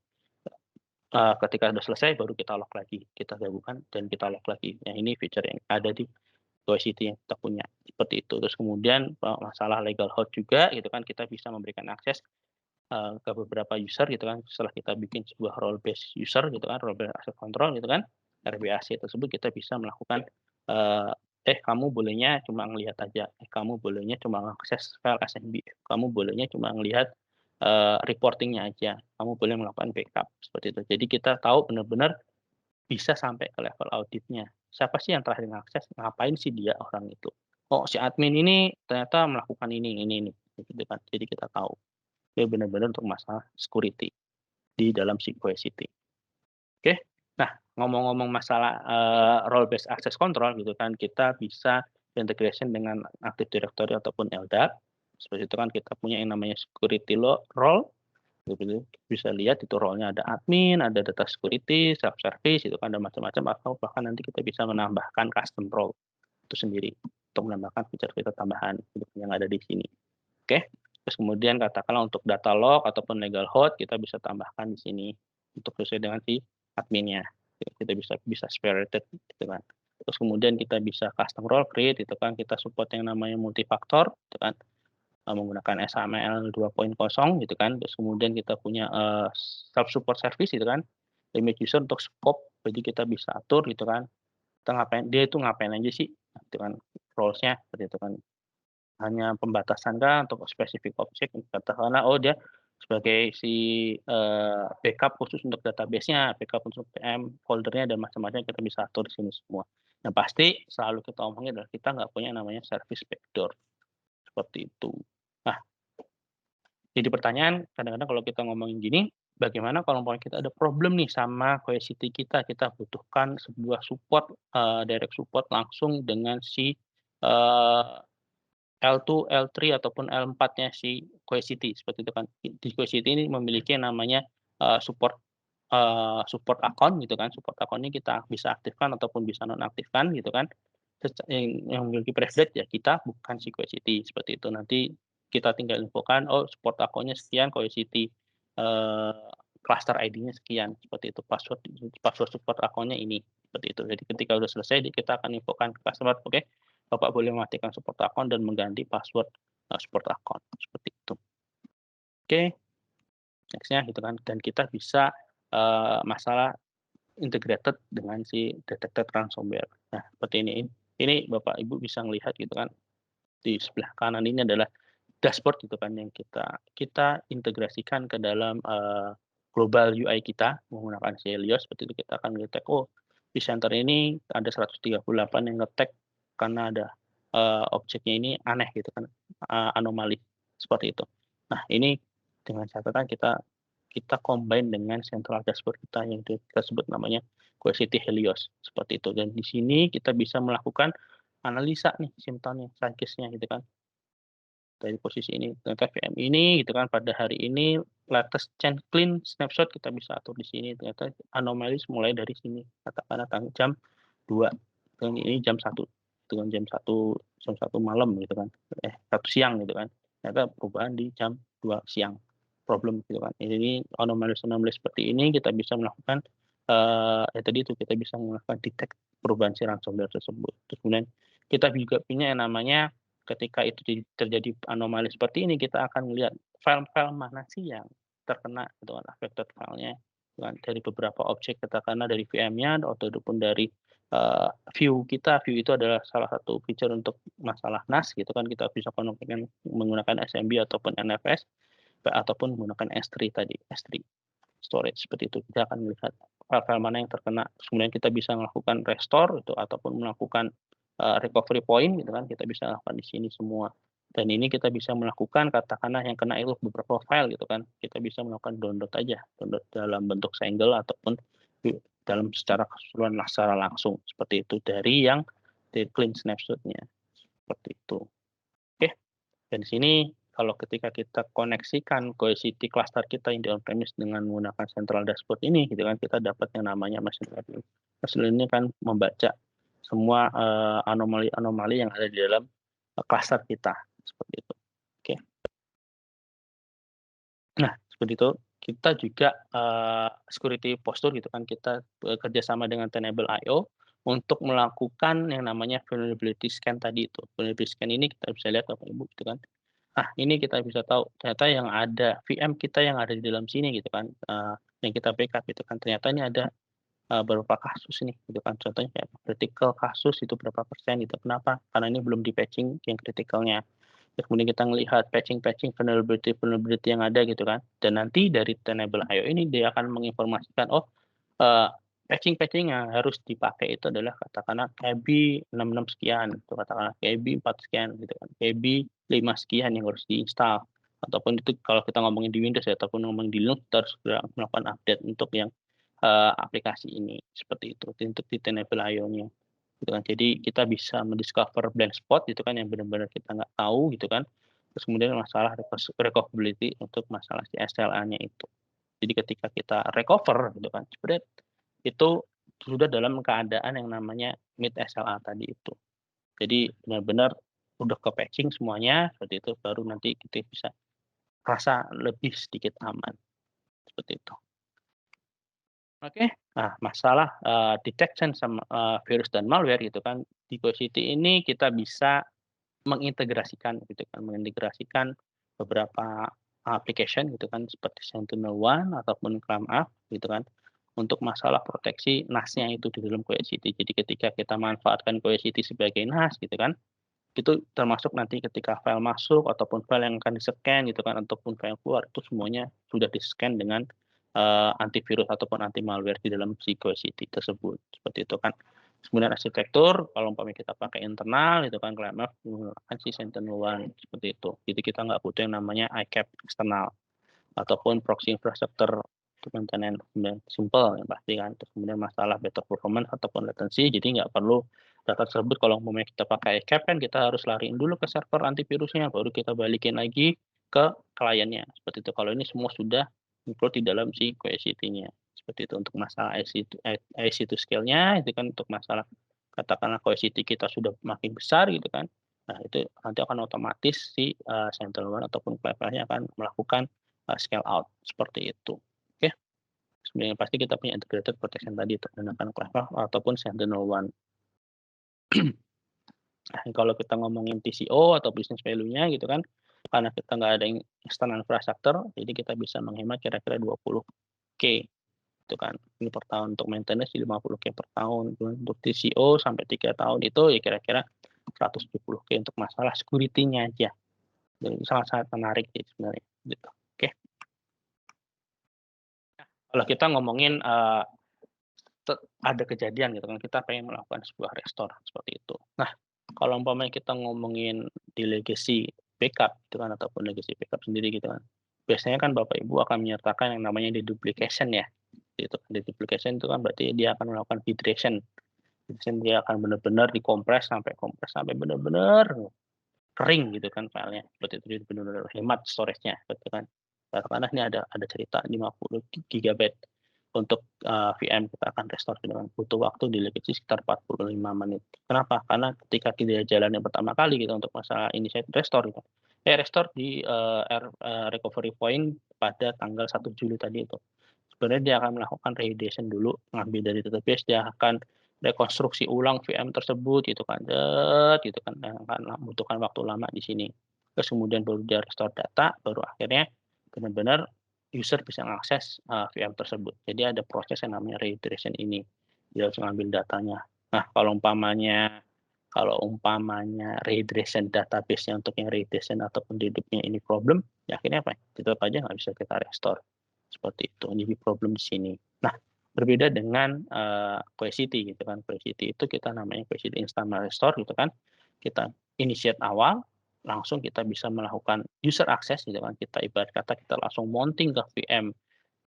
ketika sudah selesai baru kita log lagi, kita gabungkan dan kita log lagi. Nah, ini feature yang ada di Cohesity yang kita punya, seperti itu. Terus kemudian masalah legal hold juga gitu kan, kita bisa memberikan akses ke beberapa user gitu kan, setelah kita bikin sebuah role based user gitu kan, role based access control gitu kan, RBAC tersebut kita bisa melakukan kamu bolehnya cuma ngelihat aja, kamu bolehnya cuma akses file SMB, kamu bolehnya cuma ngelihat reporting-nya aja, kamu boleh melakukan backup seperti itu. Jadi kita tahu benar-benar bisa sampai ke level auditnya. Siapa sih yang terakhir mengakses? Ngapain sih dia orang itu? Oh, si admin ini ternyata melakukan ini, gitu kan. Jadi kita tahu. Itu benar-benar untuk masalah security di dalam si Cohesity. Oke. Nah, ngomong-ngomong masalah role based access control gitu kan, kita bisa integration dengan Active Directory ataupun LDAP. Seperti itu kan kita punya yang namanya security role. Gitu. Bisa lihat itu role-nya ada admin, ada data security, self-service, itu kan ada macam-macam, atau bahkan nanti kita bisa menambahkan custom role itu sendiri untuk menambahkan fitur-fitur tambahan yang ada di sini. Oke. Terus kemudian katakanlah untuk data log ataupun legal hold kita bisa tambahkan di sini untuk sesuai dengan si adminnya. Kita bisa separated gitu kan. Terus kemudian kita bisa custom role create itu kan kita support yang namanya multifaktor gitu kan. Menggunakan SAML 2.0 gitu kan, terus kemudian kita punya self support service gitu kan, image user untuk scope, jadi kita bisa atur gitu kan, dia itu ngapain aja sih, gitu kan, roles-nya seperti itu kan, hanya pembatasan kah untuk spesifik objek, katakanlah dia sebagai si backup khusus untuk database-nya, backup untuk PM foldernya dan macam-macam kita bisa atur di sini semua. Yang pasti selalu kita omongin adalah kita nggak punya namanya service backdoor seperti itu. Nah, jadi pertanyaan kadang-kadang kalau kita ngomongin gini, bagaimana kalau kita ada problem nih sama Cohesity kita butuhkan sebuah support, direct support langsung dengan si L2, L3 ataupun L4-nya si Cohesity seperti itu kan. Di Cohesity ini memiliki yang namanya support account gitu kan. Support account ini kita bisa aktifkan ataupun bisa nonaktifkan gitu kan. Yang memiliki privilege ya kita, bukan si Cohesity seperti itu. Nanti kita tinggal infokan, support account-nya sekian, Cohesity cluster ID-nya sekian, seperti itu. Password support account-nya ini, seperti itu. Jadi ketika sudah selesai, kita akan infokan ke customer, oke, Bapak boleh mematikan support account dan mengganti password support account, seperti itu. Oke, next-nya gitu kan. Dan kita bisa masalah integrated dengan si detected ransomware. Nah, seperti ini. Ini Bapak Ibu bisa melihat gitu kan. Di sebelah kanan ini adalah dashboard gitu kan yang kita integrasikan ke dalam global UI kita menggunakan Helios. Seperti itu kita akan nge-tag di center ini ada 138 yang nge-tag karena ada objeknya ini aneh gitu kan, anomali seperti itu. Nah, ini dengan catatan kita combine dengan central dashboard kita yang kita sebut namanya Cohesity Helios seperti itu. Dan di sini kita bisa melakukan analisa nih simptomnya, cycles-nya gitu kan. Dari posisi ini, ternyata VM ini gitu kan pada hari ini latest change clean snapshot kita bisa atur di sini. Ternyata anomalies mulai dari sini. Katakanlah jam 2 dan ini jam 1 dengan jam 1 malam gitu kan. 1 siang gitu kan. Ternyata perubahan di jam 2 siang. Problem gitu kan. Jadi anomalies seperti ini kita bisa melakukan tadi itu kita bisa melakukan detect perubahan si ransomware tersebut. Terus kemudian kita juga punya yang namanya ketika itu terjadi anomali seperti ini, kita akan melihat file-file mana sih yang terkena gitu kan, affected filenya kan, dari beberapa objek katakanlah dari VM-nya ataupun dari view kita. View itu adalah salah satu feature untuk masalah NAS gitu kan, kita bisa konfigurasikan menggunakan SMB ataupun NFS ataupun menggunakan S3 tadi, S3 storage seperti itu. Kita akan melihat file-file mana yang terkena, kemudian kita bisa melakukan restore itu ataupun melakukan recovery point gitu kan, kita bisa lakukan di sini semua. Dan ini kita bisa melakukan katakanlah yang kena itu beberapa file gitu kan, kita bisa melakukan download aja, download dalam bentuk single ataupun dalam secara keseluruhan secara langsung seperti itu dari yang di clean snapshot-nya seperti itu. Oke, dan di sini kalau ketika kita koneksikan Cohesity cluster kita yang di on-premise dengan menggunakan central dashboard ini gitu kan, kita dapat yang namanya machine learning. Machine learning kan membaca semua anomali-anomali yang ada di dalam cluster kita seperti itu. Oke. Nah, seperti itu kita juga security posture gitu kan, kita kerjasama dengan Tenable.io untuk melakukan yang namanya vulnerability scan tadi itu. Vulnerability scan ini kita bisa lihat Bapak Ibu gitu kan. Nah, ini kita bisa tahu ternyata yang ada VM kita yang ada di dalam sini gitu kan, yang kita backup gitu kan, ternyata ini ada beberapa kasus nih gitu kan, contohnya kayak critical kasus itu berapa persen gitu. Kenapa? Karena ini belum di-patching yang critical-nya. Kemudian kita melihat patching vulnerability yang ada gitu kan. Dan nanti dari Tenable.io ini dia akan menginformasikan, patching yang harus dipakai itu adalah katakanlah KB 66 sekian, itu katakanlah KB 4 sekian gitu kan. KB 5 sekian yang harus diinstal. Ataupun itu kalau kita ngomongin di Windows ya, ataupun ngomongin di Linux, kita harus melakukan update untuk yang aplikasi ini seperti itu untuk di Tenable.io-nya gitu kan. Jadi kita bisa mendiscover blind spot gitu kan yang benar-benar kita nggak tahu gitu kan. Terus kemudian masalah recoverability untuk masalah si SLA-nya itu. Jadi ketika kita recover gitu kan, sebenarnya itu sudah dalam keadaan yang namanya mid SLA tadi itu. Jadi benar-benar udah ke patching semuanya seperti itu, baru nanti kita bisa rasa lebih sedikit aman seperti itu. Oke, nah masalah detection sama virus dan malware gitu kan, di Cohesity ini kita bisa mengintegrasikan gitu kan, mengintegrasikan beberapa application gitu kan, seperti SentinelOne ataupun ClamAV gitu kan, untuk masalah proteksi NAS-nya itu di dalam Cohesity. Jadi ketika kita manfaatkan Cohesity sebagai NAS gitu kan, itu termasuk nanti ketika file masuk ataupun file yang akan di-scan gitu kan, ataupun file keluar, itu semuanya sudah di-scan dengan antivirus ataupun anti malware di dalam si Cohesity tersebut seperti itu kan. Kemudian arsitektur kalau umpamanya kita pakai internal itu kan ClamAV menggunakan si SentinelOne seperti itu. Jadi kita nggak butuh yang namanya ICAP eksternal ataupun proxy infrastructure untuk maintenance simple yang pasti kan. Terus kemudian masalah better performance ataupun latency, jadi nggak perlu data tersebut kalau umpamanya kita pakai ICAP kan kita harus lariin dulu ke server antivirusnya baru kita balikin lagi ke kliennya seperti itu. Kalau ini semua sudah include di dalam si Cohesity-nya seperti itu. Untuk masalah IC2 scale-nya itu kan untuk masalah katakanlah Cohesity kita sudah makin besar gitu kan, nah itu nanti akan otomatis si SentinelOne ataupun Cloudflare-nya akan melakukan scale out seperti itu. Oke, sebenarnya pasti kita punya integrated protection tadi menggunakan Cloudflare ataupun SentinelOne. Nah, kalau kita ngomongin TCO atau business value-nya gitu kan, karena kita nggak ada external infrastructure, jadi kita bisa menghemat kira-kira 20K itu kan. Ini per tahun untuk maintenance 50K per tahun. Untuk TCO sampai 3 tahun itu ya kira-kira 170K untuk masalah security-nya aja. Jadi sangat-sangat menarik sih sebenarnya gitu. Oke. Nah, kalau kita ngomongin ada kejadian gitu kan, kita pengen melakukan sebuah restore seperti itu. Nah, kalau umpamanya kita ngomongin di legacy backup gitu kan ataupun legacy backup sendiri gitu kan. biasanya kan Bapak Ibu akan menyertakan yang namanya deduplication ya. Itu deduplication itu kan berarti dia akan melakukan federation. Dia akan benar-benar dikompres sampai benar-benar kering gitu kan filenya. Seperti itu, benar-benar hemat storage-nya gitu kan. Karena ini ada cerita 50 GB untuk VM kita akan restore dengan butuh waktu di legacy sekitar 45 menit. Kenapa? Karena ketika kita jalan yang pertama kali gitu untuk masalah initiate restore gitu. Restore di recovery point pada tanggal 1 Juli tadi itu. Sebenarnya dia akan melakukan rehydration dulu, ngambil dari database, dia akan rekonstruksi ulang VM tersebut gitu kan. Gitu kan, akan membutuhkan waktu lama di sini. Terus kemudian baru dia restore data, baru akhirnya benar-benar user bisa mengakses VM tersebut. Jadi ada proses yang namanya rehydration ini. Dia harus mengambil datanya. Nah, kalau umpamanya rehydration database-nya untuk yang rehydration ataupun dedupnya ini problem, ya akhirnya apa? Tetap aja nggak bisa kita restore. Seperti itu. Jadi problem di sini. Nah, berbeda dengan QueryCity gitu kan. QueryCity itu kita namanya QueryCity Instant Restore gitu kan. Kita initiate awal, langsung kita bisa melakukan user access gitu kan. Kita ibarat kata kita langsung mounting ke VM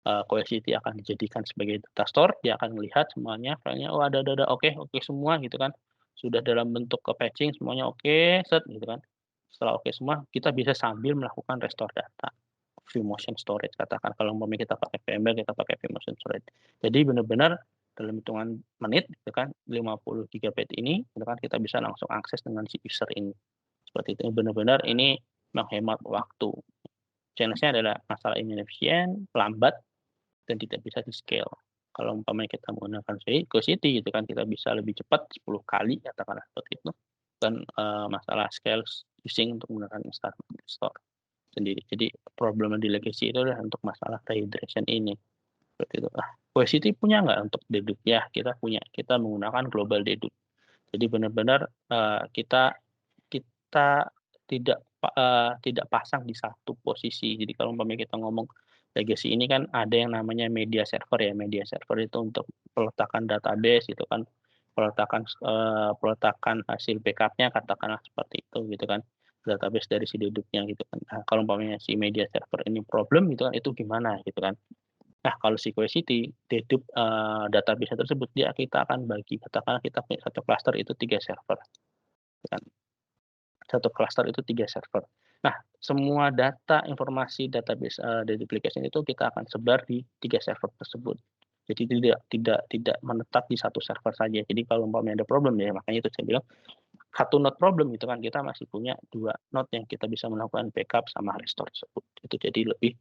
QueryCity akan dijadikan sebagai data store, dia akan melihat semuanya filenya, oh ada oke semua gitu kan. Sudah dalam bentuk ke patching semuanya oke, set gitu kan. Setelah oke semua, kita bisa sambil melakukan restore data. Vmotion storage katakan kalau umpamanya kita pakai VMware, kita pakai Vmotion storage. Jadi benar-benar dalam hitungan menit gitu kan 50 GB ini gitu kan kita bisa langsung akses dengan si user ini. Seperti itu benar-benar ini menghemat waktu. Challenge-nya adalah masalah inefisien, lambat dan tidak bisa di scale. Kalau umpamanya kita menggunakan QueryCity gitu kan kita bisa lebih cepat 10 kali katakanlah seperti itu. Dan masalah scale using untuk menggunakan Instant Store sendiri. Jadi problem di legacy itu adalah untuk masalah rehydration ini. Seperti itu. QueryCity punya nggak untuk dedup? Ya, kita punya. Kita menggunakan global dedup. Jadi benar-benar kita tidak pasang di satu posisi. Jadi kalau umpamanya kita ngomong legacy ini kan ada yang namanya media server ya. Media server itu untuk peletakan database itu kan peletakan hasil backup-nya katakanlah seperti itu gitu kan. Database dari si dedupnya gitu kan. Nah, kalau umpamanya si media server ini problem gitu kan, itu gimana gitu kan. Nah, kalau si QueryCity, dedup database tersebut kita akan bagi, katakanlah kita punya satu cluster itu 3 server. Kan. Satu cluster itu 3 server. Nah, semua data informasi database deduplication itu kita akan sebar di 3 server tersebut. Jadi tidak menetap di satu server saja. Jadi kalau umpamanya ada problem ya, makanya itu saya bilang satu node problem gitu kan kita masih punya 2 node yang kita bisa melakukan backup sama restore tersebut. Itu jadi lebih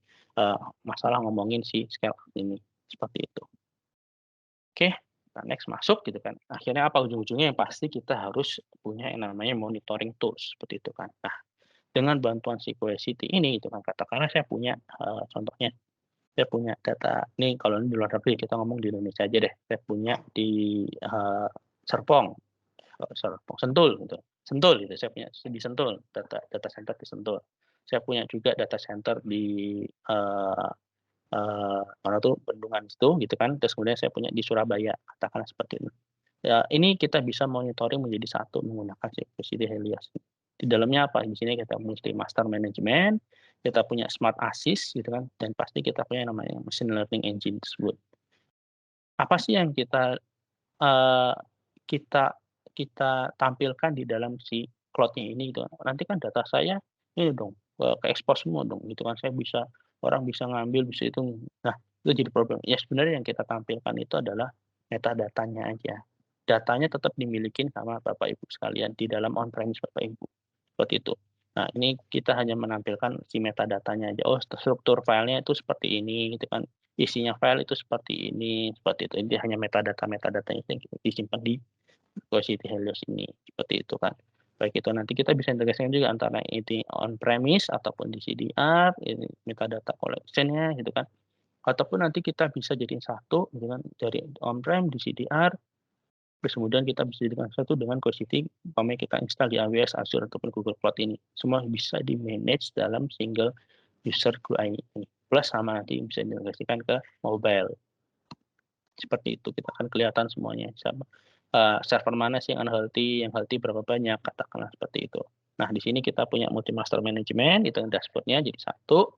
masalah ngomongin si scale up ini seperti itu. Oke, kita next masuk gitu kan. Akhirnya apa ujung-ujungnya yang pasti kita harus punya yang namanya monitoring tools seperti itu kan. Nah, dengan bantuan si QueryCity ini gitu kan katakanlah saya punya contohnya saya punya data ini kalau ini di luar negeri kita ngomong di Indonesia aja deh. Saya punya di Serpong Sentul gitu. Sentul gitu. Saya punya di Sentul, data center di Sentul. Saya punya juga data center di mana tuh Bendungan itu gitu kan. Terus kemudian saya punya di Surabaya, katakanlah seperti ini. Ya, ini kita bisa monitoring menjadi satu menggunakan QueryCity Helios. Di dalamnya apa? Di sini kita multi master management, kita punya smart assist gitu kan, dan pasti kita punya namanya machine learning engine tersebut. Apa sih yang kita tampilkan di dalam si cloud-nya ini gitu. Nanti kan data saya ini dong ke-expose semua dong gitu kan. Orang bisa ngambil bisa itu. Nah, itu jadi problem. Ya sebenarnya yang kita tampilkan itu adalah metadatanya aja. Datanya tetap dimiliki sama Bapak Ibu sekalian di dalam on-premise Bapak Ibu. Seperti itu. Nah, ini kita hanya menampilkan si metadatanya aja. Oh, struktur filenya itu seperti ini gitu kan. Isinya file itu seperti ini, seperti itu. Ini hanya metadata-metadata yang disimpan di QueryCity Helios ini seperti itu kan. Baik itu nanti kita bisa integrasikan juga antara ini on premise ataupun di CDR, ini metadata collection-nya gitu kan. Ataupun nanti kita bisa jadiin satu gitu kan dari on prem di CDR. Terus kemudian kita bisa jadikan satu dengan QueryCity, umpamanya kita install di AWS, Azure ataupun Google Cloud ini. Semua bisa di manage dalam single user GUI ini. Plus sama nanti bisa diintegrasikan ke mobile. Seperti itu kita akan kelihatan semuanya sama. Server mana sih yang unhealthy, yang healthy berapa banyak, katakanlah seperti itu. Nah, di sini kita punya multi master management, itu dashboard-nya jadi satu.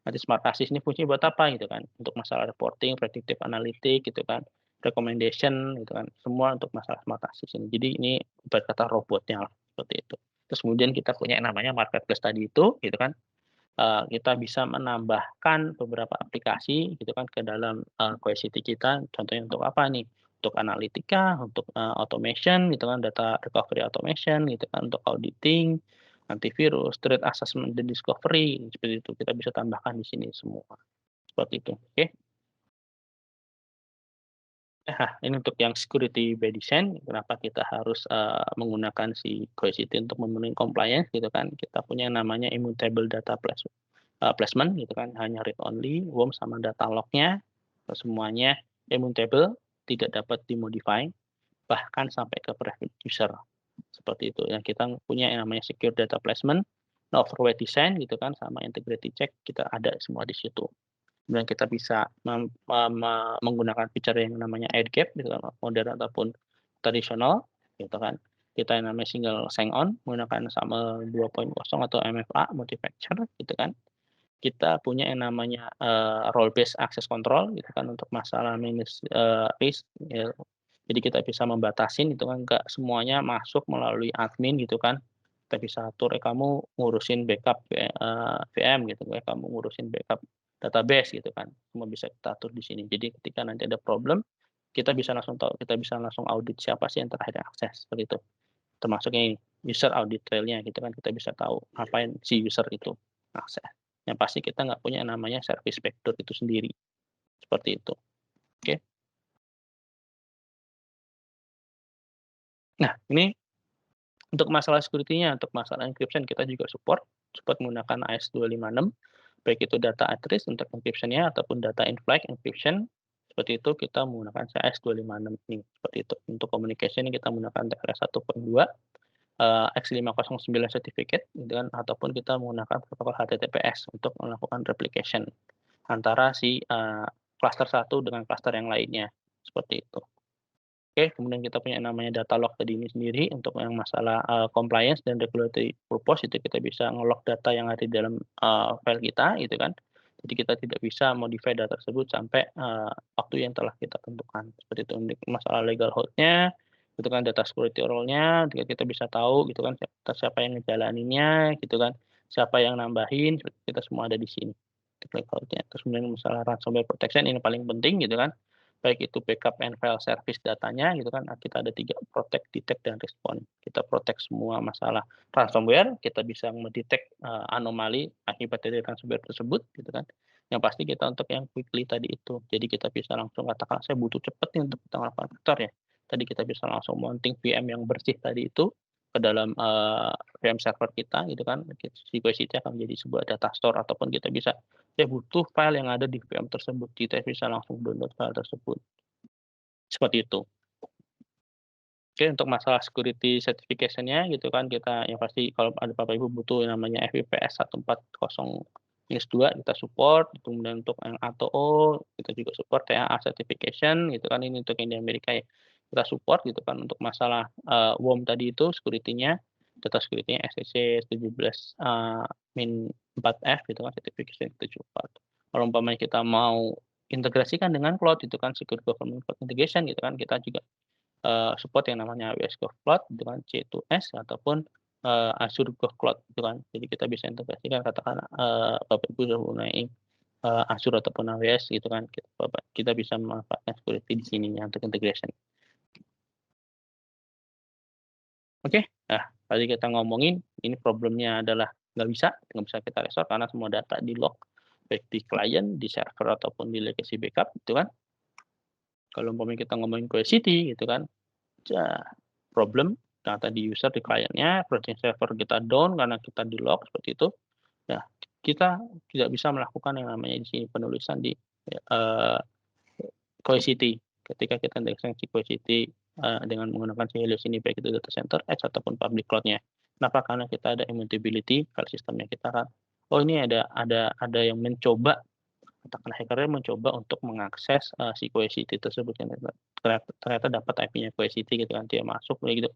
Nanti smart assist ini fungsinya buat apa gitu kan? Untuk masalah reporting, predictive analytic gitu kan, recommendation gitu kan, semua untuk masalah smart assist ini. Jadi ini ibarat kata robotnya lah, seperti itu. Terus kemudian kita punya yang namanya marketplace tadi itu gitu kan, kita bisa menambahkan beberapa aplikasi gitu kan ke dalam Cohesity kita. Contohnya untuk apa nih? Untuk analitika, untuk automation gitu kan, data recovery automation gitu kan, untuk auditing, antivirus, threat assessment dan discovery seperti itu. Kita bisa tambahkan di sini semua. Seperti itu. Oke. Nah, ini untuk yang security by design, kenapa kita harus menggunakan si Cohesity untuk memenuhi compliance gitu kan. Kita punya yang namanya immutable data placement gitu kan, hanya read only, WOM sama data log-nya semuanya immutable, tidak dapat dimodify, bahkan sampai ke private user. Seperti itu. Yang kita punya yang namanya secure data placement, no overweight design gitu kan, sama integrity check kita ada semua di situ. Kemudian kita bisa menggunakan feature yang namanya air gap gitu kan, modern ataupun tradisional gitu kan. Kita yang namanya single sign on menggunakan sama 2.0 atau MFA multi-factor gitu kan. Kita punya yang namanya role based access control gitu kan untuk masalah manage risk ya. Jadi kita bisa membatasin itu kan nggak semuanya masuk melalui admin gitu kan. Kita bisa atur kamu ngurusin backup VM gitu ya, kamu ngurusin backup database gitu kan. Semua bisa kita atur di sini. Jadi ketika nanti ada problem, kita bisa langsung tahu, kita bisa langsung audit siapa sih yang terakhir akses seperti itu. Termasuknya ini user audit trail-nya gitu kan, kita bisa tahu ngapain si user itu akses. Yang pasti kita nggak punya yang namanya service backdoor itu sendiri. Seperti itu. Oke. Nah, ini untuk masalah security-nya, untuk masalah encryption kita juga support menggunakan AES-256, baik itu data at risk untuk encryption-nya ataupun data in flight encryption. Seperti itu kita menggunakan AES-256 ini. Seperti itu. Untuk communication kita menggunakan TLS 1.2, X509 certificate gitu kan, ataupun kita menggunakan protokol HTTPS untuk melakukan replication antara si cluster satu dengan cluster yang lainnya. Seperti itu. Oke, kemudian kita punya yang namanya data log tadi ini sendiri untuk yang masalah compliance dan regulatory purpose itu kita bisa nge-log data yang ada di dalam file kita gitu kan. Jadi kita tidak bisa modify data tersebut sampai waktu yang telah kita tentukan. Seperti itu untuk masalah legal hold-nya, itu kan data security role-nya, kita bisa tahu gitu kan siapa yang ngejalaninnya gitu kan, siapa yang nambahin, kita semua ada di sini. Legal hold-nya. Terus kemudian masalah ransomware protection ini paling penting gitu kan. Baik itu backup and file service datanya gitu kan, kita ada 3, protect, detect, dan respond. Kita protect semua masalah ransomware, kita bisa mendetek anomali akibat dari ransomware tersebut gitu kan. Yang pasti kita untuk yang quickly tadi itu, jadi kita bisa langsung katakan saya butuh cepat nih untuk kita melakukan vektor ya. Tadi kita bisa langsung mounting VM yang bersih tadi itu ke dalam VM server kita gitu kan. Si Cohesity akan menjadi sebuah data store ataupun kita bisa saya butuh file yang ada di VM tersebut, kita bisa langsung download file tersebut. Seperti itu. Oke, untuk masalah security certification-nya gitu kan, kita yang pasti kalau ada Bapak Ibu butuh yang namanya FIPS 140-2 kita support, kemudian untuk yang ATO kita juga support TAA certification gitu kan, ini untuk yang di Amerika ya. Kita support gitu kan untuk masalah WOM tadi itu security-nya, data security-nya SEC 17-4F gitu kan, certification kita support. Kalau umpamanya kita mau integrasikan dengan cloud itu kan secure government cloud integration gitu kan, kita juga support yang namanya AWS GovCloud dengan C2S ataupun Azure GovCloud gitu kan. Jadi kita bisa integrasikan katakanlah Bapak Ibu sudah mempunyai Azure ataupun AWS gitu kan. Kita bisa memanfaatkan security di sininya untuk integration. Oke, nah tadi kita ngomongin ini problemnya adalah nggak bisa kita resolve karena semua data di log baik di client, di server ataupun di legacy backup gitu kan. Kalau umpamanya kita ngomongin Cohesity gitu kan, problem data di user di kliennya, protein server kita down karena kita di lock seperti itu. Nah, kita tidak bisa melakukan yang namanya di sini penulisan di Cohesity. Ketika kita integrasi Cohesity dengan menggunakan si Helios ini baik itu data center edge ataupun public cloud-nya. Kenapa? Karena kita ada immutability file sistemnya kita kan. Oh ini ada yang mencoba katakanlah hackernya mencoba untuk mengakses si Cohesity tersebut ternyata dapat IP-nya Cohesity gitu kan, dia masuk gitu,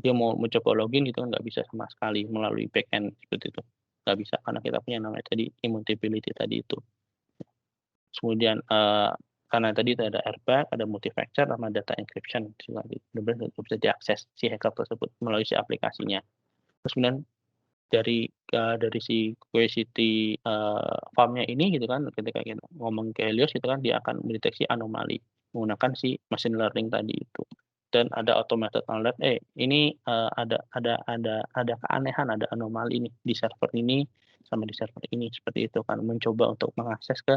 dia mau mencoba login gitu kan nggak bisa sama sekali melalui backend seperti itu. nggak bisa karena kita punya namanya tadi immutability tadi itu. Kemudian karena tadi itu ada airbag, ada multi-factor, sama data encryption, benar-benar bisa diakses si hacker tersebut melalui si aplikasinya. Terus kemudian dari si Cohesity farm-nya ini gitu kan, ketika kita ngomong ke Helios gitu kan, dia akan mendeteksi anomali menggunakan si machine learning tadi itu. Dan ada automated alert, ini ada keanehan, ada anomali nih di server ini sama di server ini, seperti itu kan, mencoba untuk mengakses ke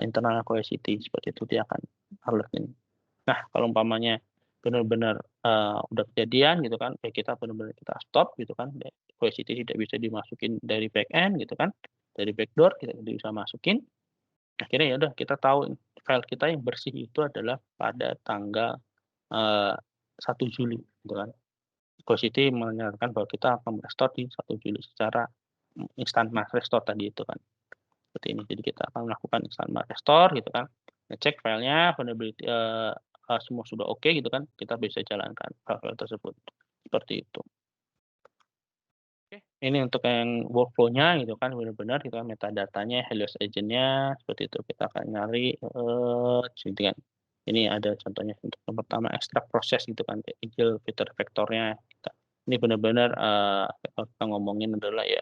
internal Cohesity, seperti itu dia akan alert ini. Nah, kalau umpamanya benar-benar udah kejadian gitu kan, kita benar-benar kita stop gitu kan, Cohesity tidak bisa dimasukin dari back end gitu kan, dari backdoor kita tidak bisa masukin. Akhirnya ya udah kita tahu file kita yang bersih itu adalah pada tanggal 1 Juli gitu kan. Cohesity menyatakan bahwa kita akan restore di 1 Juli secara instant restore tadi itu kan. Seperti ini. Jadi kita akan melakukan instant restore gitu kan. Ngecek filenya, vulnerability semua sudah oke gitu kan, kita bisa jalankan file-file tersebut. Seperti itu. Oke, ini untuk yang workflow-nya gitu kan, benar-benar kita metadatanya, Helios agent-nya, seperti itu. Kita akan nyari gitu kan. Ini ada contohnya untuk yang pertama ekstrak proses gitu kan, Eagle filter vektornya. Ini benar-benar kita ngomongin adalah ya,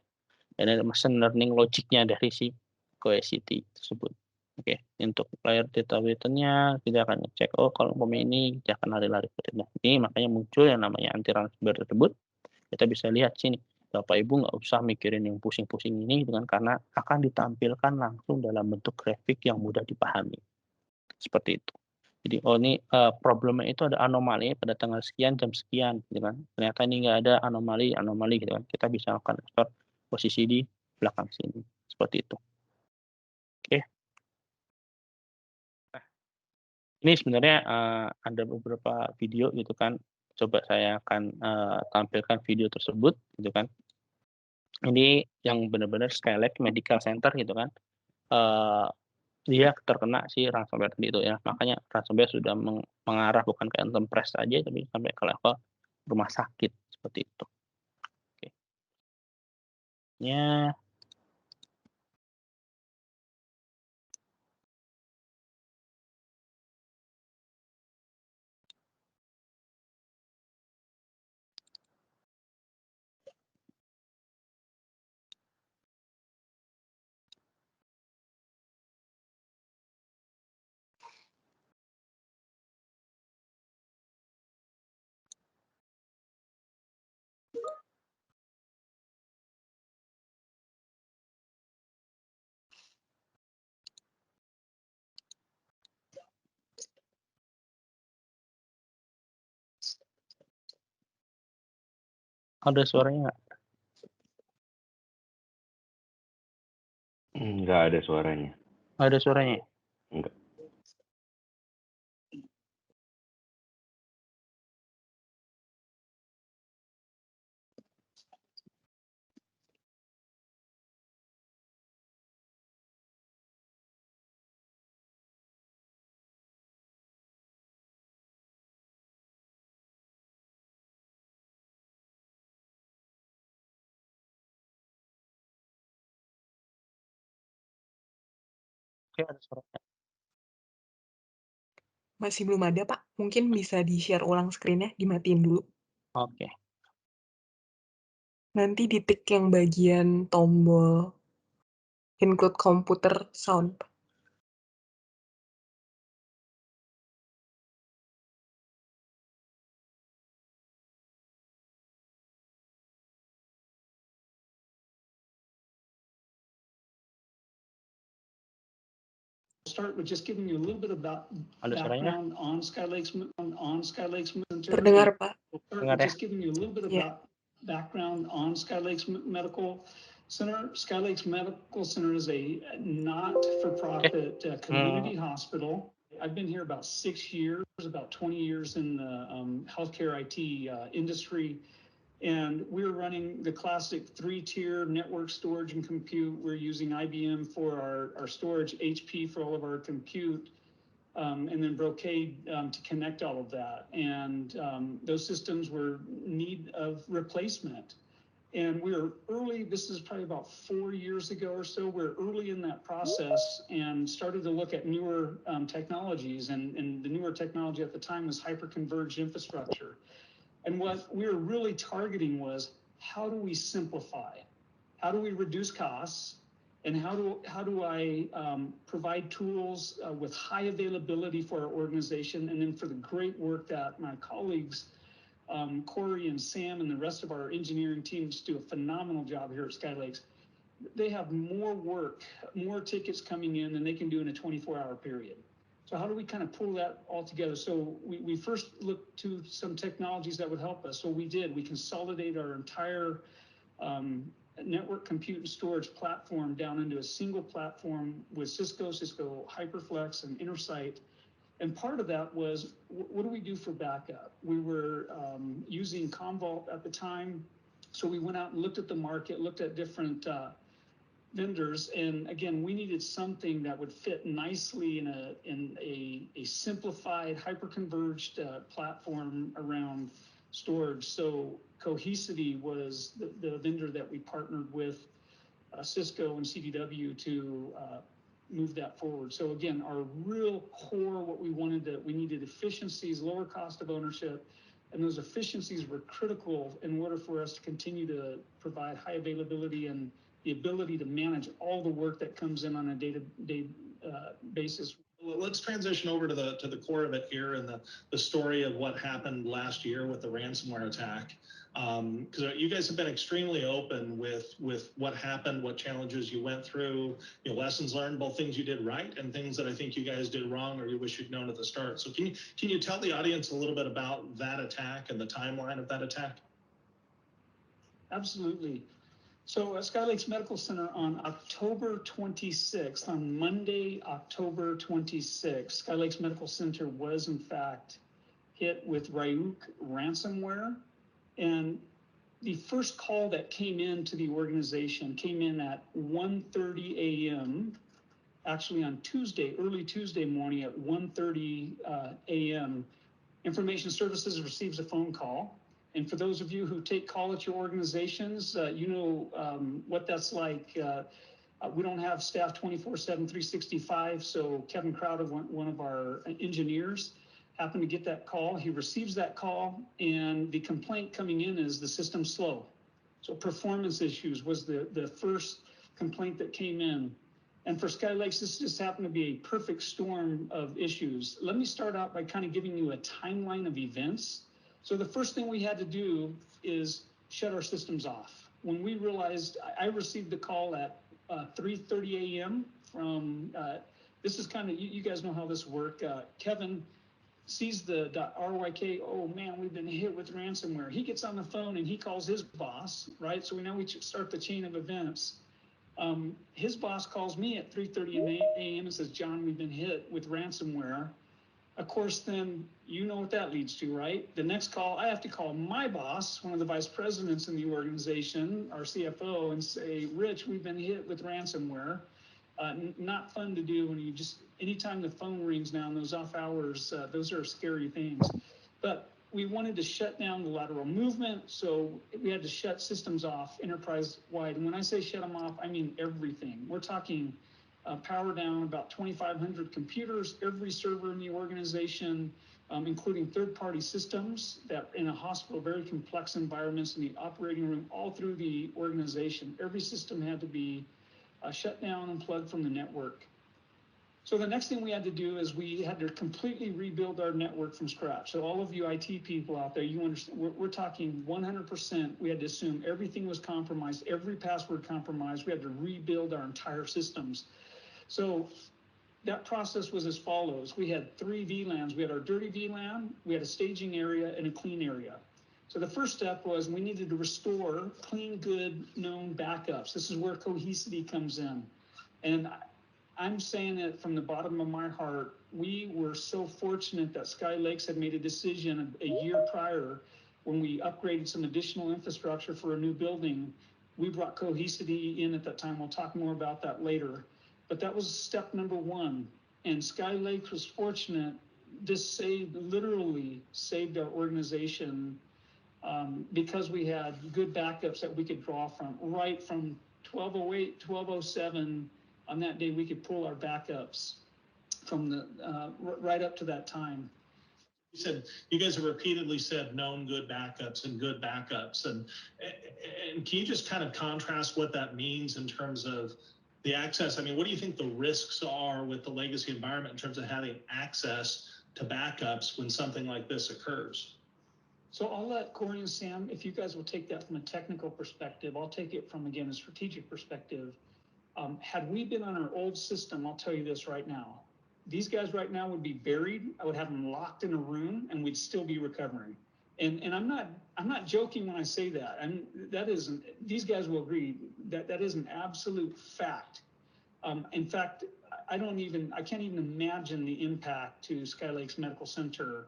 ini machine learning logiknya dari si Cohesity tersebut. Oke, untuk layer data written-nya kita akan ngecek, kalau ini dia akan lari-lari seperti ini. Ini makanya muncul yang namanya anti ransomware tersebut. Kita bisa lihat sini, Bapak Ibu nggak usah mikirin yang pusing-pusing ini dengan karena akan ditampilkan langsung dalam bentuk grafik yang mudah dipahami. Seperti itu. Jadi ini problemnya itu ada anomali pada tanggal sekian jam sekian gitu kan. Ternyata ini nggak ada anomali gitu kan. Kita bisa akan store posisi di belakang sini. Seperti itu. Oke. Nah, ini sebenarnya ada beberapa video gitu kan. Coba saya akan tampilkan video tersebut gitu kan. Ini yang benar-benar Skylake Medical Center gitu kan. Dia terkena si ransomware tadi itu ya. Makanya ransomware sudah mengarah bukan ke enterprise saja tapi sampai ke level rumah sakit seperti itu. Oke. Ya. Ada suaranya nggak? Nggak ada suaranya. Ada suaranya? Enggak. Oke, ada suaranya. Masih belum ada, Pak. Mungkin bisa di-share ulang screen-nya, dimatiin dulu. Oke. Nanti ditik yang bagian tombol include computer sound. Start with just giving you a little bit about Ada suaranya? background on Skylake's Center. Terdengar, Pak. Start Dengar with ya? just giving you a little bit Yeah. about background on Skylake's Medical Center. Skylake's Medical Center is a not-for-profit community hospital. I've been here about 6 years, about 20 years in the healthcare IT industry. And we're running the classic 3-tier network storage and compute. We're using IBM for our storage, HP for all of our compute, and then Brocade to connect all of that. And those systems were in need of replacement. And we were early, this is probably about 4 years ago or so, we're early in that process and started to look at newer technologies. And the newer technology at the time was hyperconverged infrastructure. And what we were really targeting was, how do we simplify? How do we reduce costs? And how do I provide tools with high availability for our organization, and then for the great work that my colleagues, Corey and Sam and the rest of our engineering teams do a phenomenal job here at Skylakes. They have more work, more tickets coming in than they can do in a 24-hour period. So how do we kind of pull that all together? So we first looked to some technologies that would help us. So we consolidated our entire network compute and storage platform down into a single platform with Cisco HyperFlex and Intersight. And part of that was, what do we do for backup? We were using Commvault at the time. So we went out and looked at the market, looked at different vendors. And again, we needed something that would fit nicely in a simplified, hyper-converged platform around storage. So Cohesity was the vendor that we partnered with Cisco and CDW to move that forward. So again, our real core, what we needed efficiencies, lower cost of ownership, and those efficiencies were critical in order for us to continue to provide high availability and the ability to manage all the work that comes in on a day-to-day basis. Well, let's transition over to the core of it here, and the story of what happened last year with the ransomware attack. Because you guys have been extremely open with what happened, what challenges you went through, lessons learned, both things you did right and things that I think you guys did wrong or you wish you'd known at the start. So can you tell the audience a little bit about that attack and the timeline of that attack? Absolutely. So at Skylakes Medical Center on October 26th, on Monday, October 26th, Skylakes Medical Center was in fact hit with Ryuk ransomware. And the first call that came in to the organization came in at 1:30 a.m., actually on Tuesday, early Tuesday morning at 1:30 a.m. Information Services receives a phone call. And for those of you who take call at your organizations, you know what that's like. We don't have staff 24/7, 365. So Kevin Crowder, one of our engineers, happened to get that call. He receives that call, and the complaint coming in is the system's slow. So performance issues was the first complaint that came in. And for Skylakes, this just happened to be a perfect storm of issues. Let me start out by kind of giving you a timeline of events. So the first thing we had to do is shut our systems off. When we realized, I received the call at 3:30 a.m. from, this is kind of, you guys know how this works. Kevin sees the .ryk, oh man, we've been hit with ransomware. He gets on the phone and he calls his boss, right? So we start the chain of events. His boss calls me at 3:30 a.m. and says, John, we've been hit with ransomware. Of course, then you know what that leads to, right? The next call, I have to call my boss, one of the vice presidents in the organization, our CFO, and say, Rich, we've been hit with ransomware. Not fun to do when you anytime the phone rings now in those off hours, those are scary things. But we wanted to shut down the lateral movement, so we had to shut systems off enterprise-wide. And when I say shut them off, I mean everything. We're talking power down about 2,500 computers, every server in the organization, including third-party systems that in a hospital, very complex environments in the operating room, all through the organization. Every system had to be shut down and plugged from the network. So the next thing we had to do is we had to completely rebuild our network from scratch. So all of you IT people out there, you understand, we're talking 100%. We had to assume everything was compromised, every password compromised. We had to rebuild our entire systems. So that process was as follows. We had 3 VLANs. We had our dirty VLAN, we had a staging area, and a clean area. So the first step was we needed to restore clean, good, known backups. This is where Cohesity comes in. And I'm saying it from the bottom of my heart. We were so fortunate that Skylakes had made a decision a year prior when we upgraded some additional infrastructure for a new building. We brought Cohesity in at that time. We'll talk more about that later. But that was step number 1. And Skylakes was fortunate. This literally saved our organization because we had good backups that we could draw from. Right from 1208, 1207, on that day, we could pull our backups from the right up to that time. You said, you guys have repeatedly said known good backups and good backups. And can you just kind of contrast what that means in terms of the access? I mean, what do you think the risks are with the legacy environment in terms of having access to backups when something like this occurs? So I'll let Corey and Sam, if you guys will take that from a technical perspective, I'll take it from, again, a strategic perspective. Had we been on our old system, I'll tell you this right now, these guys right now would be buried. I would have them locked in a room and we'd still be recovering. And I'm not joking when I say that. And that isn't, these guys will agree that that is an absolute fact. In fact, I can't even imagine the impact to Sky Lakes Medical Center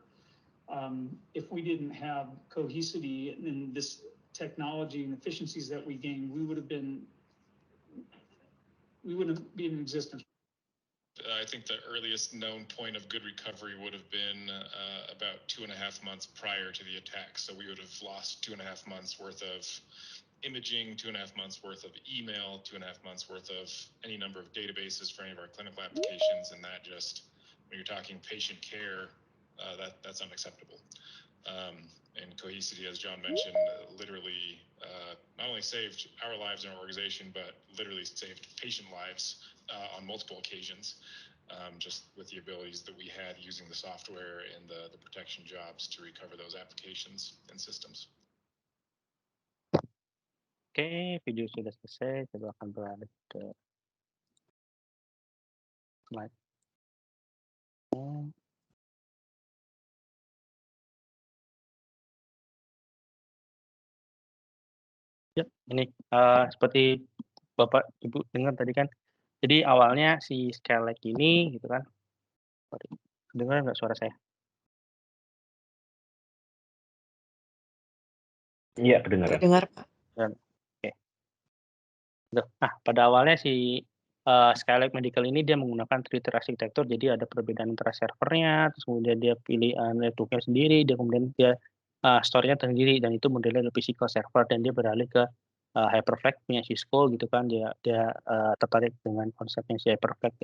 if we didn't have Cohesity and this technology and efficiencies that we gained. We wouldn't be in existence. I think the earliest known point of good recovery would have been about 2.5 months prior to the attack. So we would have lost 2.5 months worth of imaging, 2.5 months worth of email, 2.5 months worth of any number of databases for any of our clinical applications. And that just, when you're talking patient care, that's unacceptable. And Cohesity, as John mentioned, literally not only saved our lives in our organization, but literally saved patient lives on multiple occasions, just with the abilities that we had using the software and the protection jobs to recover those applications and systems. Oke, video sudah selesai. Coba akan beralih ke slide. Ya, ini seperti Bapak Ibu dengar tadi kan. Jadi awalnya si Sky Lake ini gitu kan. Sorry, dengar nggak suara saya? Iya, kedengaran. Terdengar, Pak. Oke. Nah, pada awalnya si Sky Lake Medical ini dia menggunakan three-tier arsitektur, jadi ada perbedaan antara servernya, terus kemudian dia pilih networknya sendiri, dia kemudian dia store-nya sendiri, dan itu modelnya lebih physical server, dan dia beralih ke Hyperflex punya Cisco gitu kan, dia tertarik dengan konsepnya si Hyperflex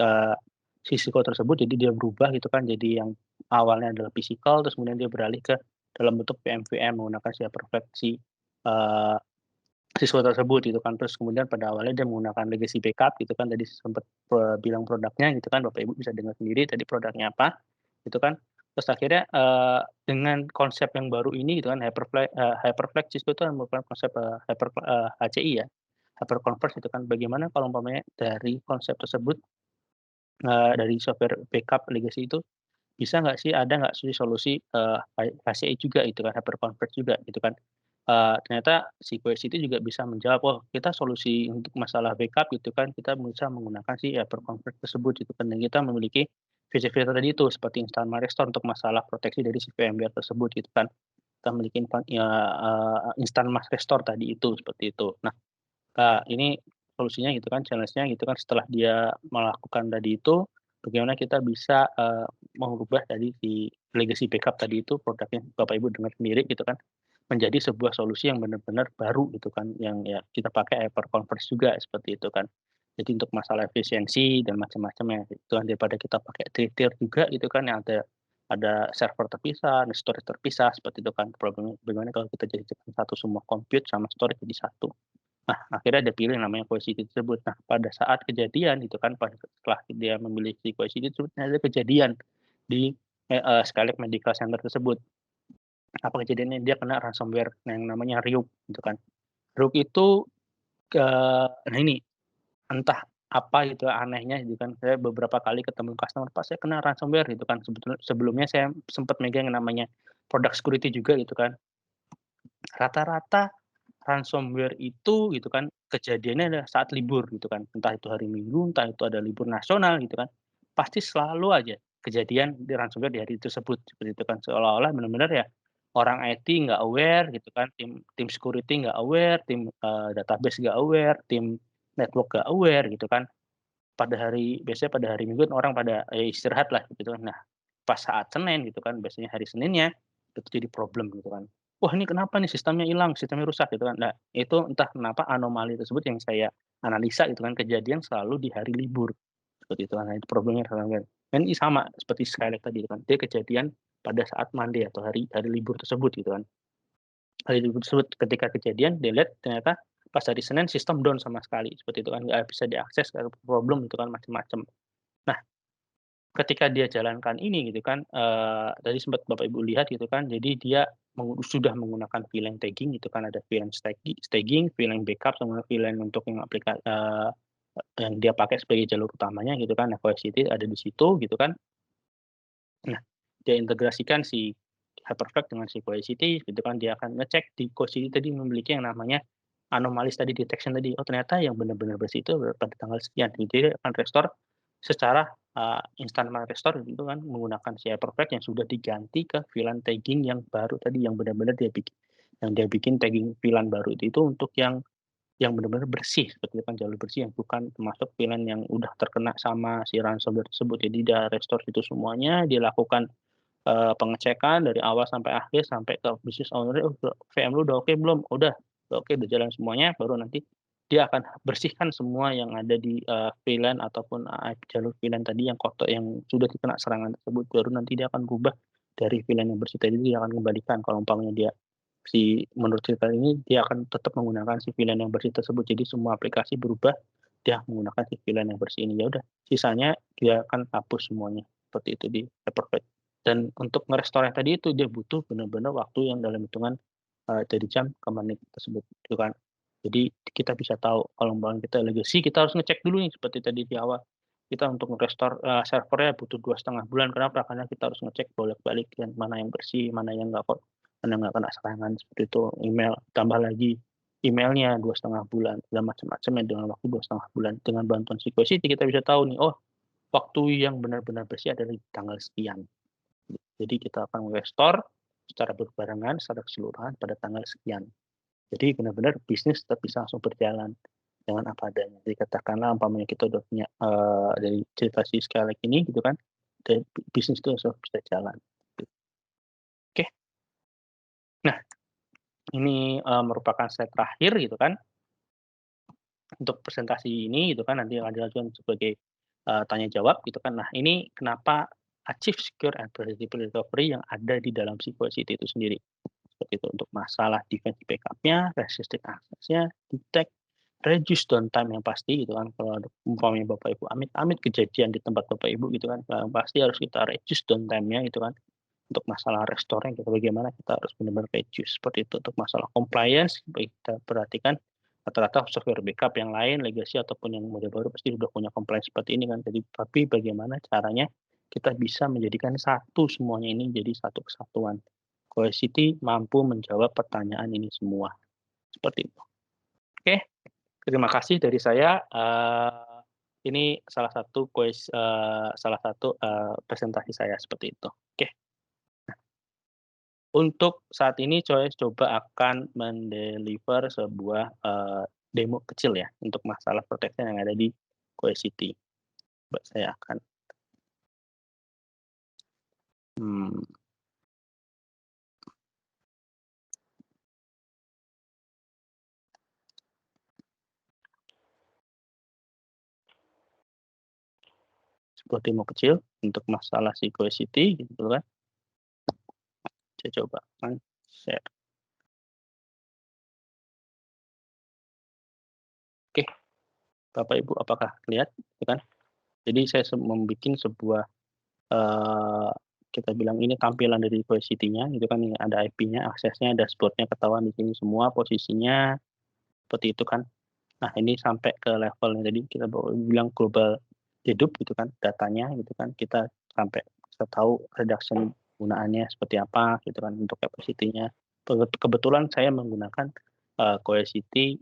Cisco tersebut, jadi dia berubah gitu kan, jadi yang awalnya adalah physical, terus kemudian dia beralih ke dalam bentuk PMVM menggunakan si Hyperflex Cisco tersebut gitu kan. Terus kemudian pada awalnya dia menggunakan legacy backup gitu kan, tadi sempat bilang produknya gitu kan, Bapak Ibu bisa dengar sendiri tadi produknya apa gitu kan. Terus akhirnya dengan konsep yang baru ini gitu kan, Hyperflex Cisco itu merupakan konsep HCI ya, hyperconverged gitu kan. Bagaimana kalau umpamanya dari konsep tersebut dari software backup legacy itu bisa nggak sih, ada nggak sih solusi HCI juga gitu kan, hyperconverged juga gitu kan. Ternyata si Cohesity juga bisa menjawab, oh kita solusi untuk masalah backup gitu kan, kita bisa menggunakan si hyperconverged tersebut gitu kan, dan kita memiliki fitur-fitur tadi itu seperti instant restore untuk masalah proteksi dari si VMware tersebut gitu kan. Kita memiliki instant mass restore tadi itu seperti itu. Nah, ini solusinya gitu kan, challenge-nya gitu kan, setelah dia melakukan tadi itu, bagaimana kita bisa mengubah tadi si legacy backup tadi itu, produknya Bapak Ibu dengar sendiri gitu kan, menjadi sebuah solusi yang benar-benar baru gitu kan, yang ya kita pakai hyperconverged juga seperti itu kan. Jadi untuk masalah efisiensi dan macam-macamnya itu kan, daripada kita pakai tier juga gitu kan, yang ada server terpisah, ada storage terpisah seperti itu kan. Problemnya bagaimana kalau kita jadikan satu semua compute sama storage jadi satu. Nah, akhirnya dia pilih namanya Cohesity tersebut. Nah, pada saat kejadian itu kan, setelah dia memilih si Cohesity tersebut, ada kejadian di Sky Lake Medical Center tersebut. Apa kejadiannya, dia kena ransomware yang namanya Ryuk gitu kan. Ryuk itu nah ini entah apa gitu anehnya gitu kan, saya beberapa kali ketemu customer, Pak saya kena ransomware gitu kan, sebelumnya saya sempat megang yang namanya product security juga gitu kan. Rata-rata ransomware itu gitu kan kejadiannya adalah saat libur gitu kan, entah itu hari Minggu, entah itu ada libur nasional gitu kan, pasti selalu aja kejadian di ransomware di hari tersebut seperti itu kan, seolah-olah benar-benar ya orang IT nggak aware gitu kan, tim security nggak aware, tim database nggak aware, tim network nggak aware gitu kan. Biasanya pada hari Minggu orang pada istirahat lah gitu kan. Nah, pas saat Senin gitu kan, biasanya hari Seninnya itu jadi problem gitu kan. wah ini kenapa nih sistemnya hilang, sistemnya rusak gitu kan. Nah, itu entah kenapa anomali tersebut yang saya analisa gitu kan, kejadian selalu di hari libur. Seperti itu kan. Nah, itu problemnya kan. Dan ini sama seperti Skylake tadi gitu kan. Dia kejadian pada saat Monday atau hari hari libur tersebut gitu kan. Hari libur tersebut ketika kejadian dia lihat ternyata pas hari Senin sistem down sama sekali, seperti itu kan, nggak bisa diakses, problem itu kan macam-macam. Nah, ketika dia jalankan ini gitu kan, tadi sempat Bapak Ibu lihat gitu kan, jadi dia sudah menggunakan VLAN tagging gitu kan, ada VLAN staging, VLAN backup, sama VLAN untuk yang yang dia pakai sebagai jalur utamanya gitu kan. Nah, Cohesity ada di situ gitu kan. Nah, dia integrasikan si Hyperflex dengan si Cohesity gitu kan, dia akan ngecek di Cohesity tadi memiliki yang namanya anomalis tadi, detection tadi, oh ternyata yang benar-benar bersih itu pada tanggal sekian, jadi dia akan restore secara, instan restore gitu kan, menggunakan si Hyperflex yang sudah diganti ke VLAN tagging yang baru tadi, yang benar-benar dia bikin tagging VLAN baru itu untuk yang benar-benar bersih, seperti itu kan, jalur bersih yang bukan termasuk VLAN yang udah terkena sama si ransomware tersebut. Jadi dia restore itu semuanya, dia lakukan, pengecekan dari awal sampai akhir, sampai ke business owner, "Oh, VM lu udah oke belum?" Udah oke, udah jalan semuanya, baru nanti dia akan bersihkan semua yang ada di, VLAN ataupun, jalur VLAN tadi yang kotor, yang sudah terkena serangan tersebut, baru nanti dia akan berubah dari VLAN yang bersih tadi, dia akan kembalikan kalau umpamanya dia menurut cerita ini dia akan tetap menggunakan si VLAN yang bersih tersebut. Jadi semua aplikasi berubah, dia menggunakan si VLAN yang bersih ini. Ya udah, sisanya dia akan hapus semuanya. Seperti itu di Hyperflex. Dan untuk nge-restore yang tadi itu dia butuh benar-benar waktu yang dalam hitungan dari jam ke menit tersebut, gitu kan. Jadi kita bisa tahu kalau umpamanya kita legacy, kita harus ngecek dulu nih seperti tadi di awal. Kita untuk nge-restore servernya butuh 2,5 bulan. Kenapa? Karena kita harus ngecek bolak-balik dan mana yang bersih, mana yang nggak kena serangan seperti itu. Email tambah lagi emailnya 2,5 bulan, dan macam-macam ya dengan waktu 2,5 bulan. Dengan bantuan Sequosity kita bisa tahu nih, oh waktu yang benar-benar bersih adalah di tanggal sekian. Jadi kita akan restore secara berbarengan, secara keseluruhan pada tanggal sekian. Jadi benar-benar bisnis tetap bisa langsung berjalan dengan apa adanya. Jadi katakanlah umpamanya kita udah punya dari cerita si Skylake ini gitu kan, dan bisnis itu langsung bisa jalan. Oke. Nah, ini merupakan slide terakhir gitu kan untuk presentasi ini gitu kan, nanti akan dilakukan sebagai tanya jawab gitu kan. Nah, ini kenapa achieve secure and predictable recovery yang ada di dalam Sequosity itu sendiri. Seperti itu untuk masalah defense backup-nya, resistant access-nya, detect, reduce downtime yang pasti gitu kan. Kalau umpamanya Bapak Ibu amit-amit kejadian di tempat Bapak Ibu gitu kan, pasti harus kita reduce downtime-nya gitu kan. Untuk masalah restore gitu, bagaimana kita harus benar-benar reduce seperti itu. Untuk masalah compliance, kita perhatikan rata-rata software backup yang lain, legacy ataupun yang model baru pasti sudah punya compliance seperti ini kan. Jadi, tapi bagaimana caranya kita bisa menjadikan satu semuanya ini jadi satu kesatuan. Cohesity mampu menjawab pertanyaan ini semua. Seperti itu. Oke, terima kasih dari saya. Ini salah satu presentasi saya seperti itu. Oke. Untuk saat ini coba akan mendeliver sebuah demo kecil ya untuk masalah protection yang ada di Cohesity. Saya akan sebuah demo kecil untuk masalah si Cohesity gitu kan. Saya coba akan share. Oke, Bapak Ibu apakah lihat, gitu kan? Jadi saya membuat sebuah kita bilang ini tampilan dari Cohesity-nya gitu kan, ada IP-nya, aksesnya, dashboard-nya ketahuan di sini semua posisinya seperti itu kan. Nah, ini sampai ke level yang tadi kita bilang global hidup gitu kan, datanya gitu kan, kita sampai bisa tahu reduction penggunaannya seperti apa gitu kan untuk capacity-nya. Kebetulan saya menggunakan Cohesity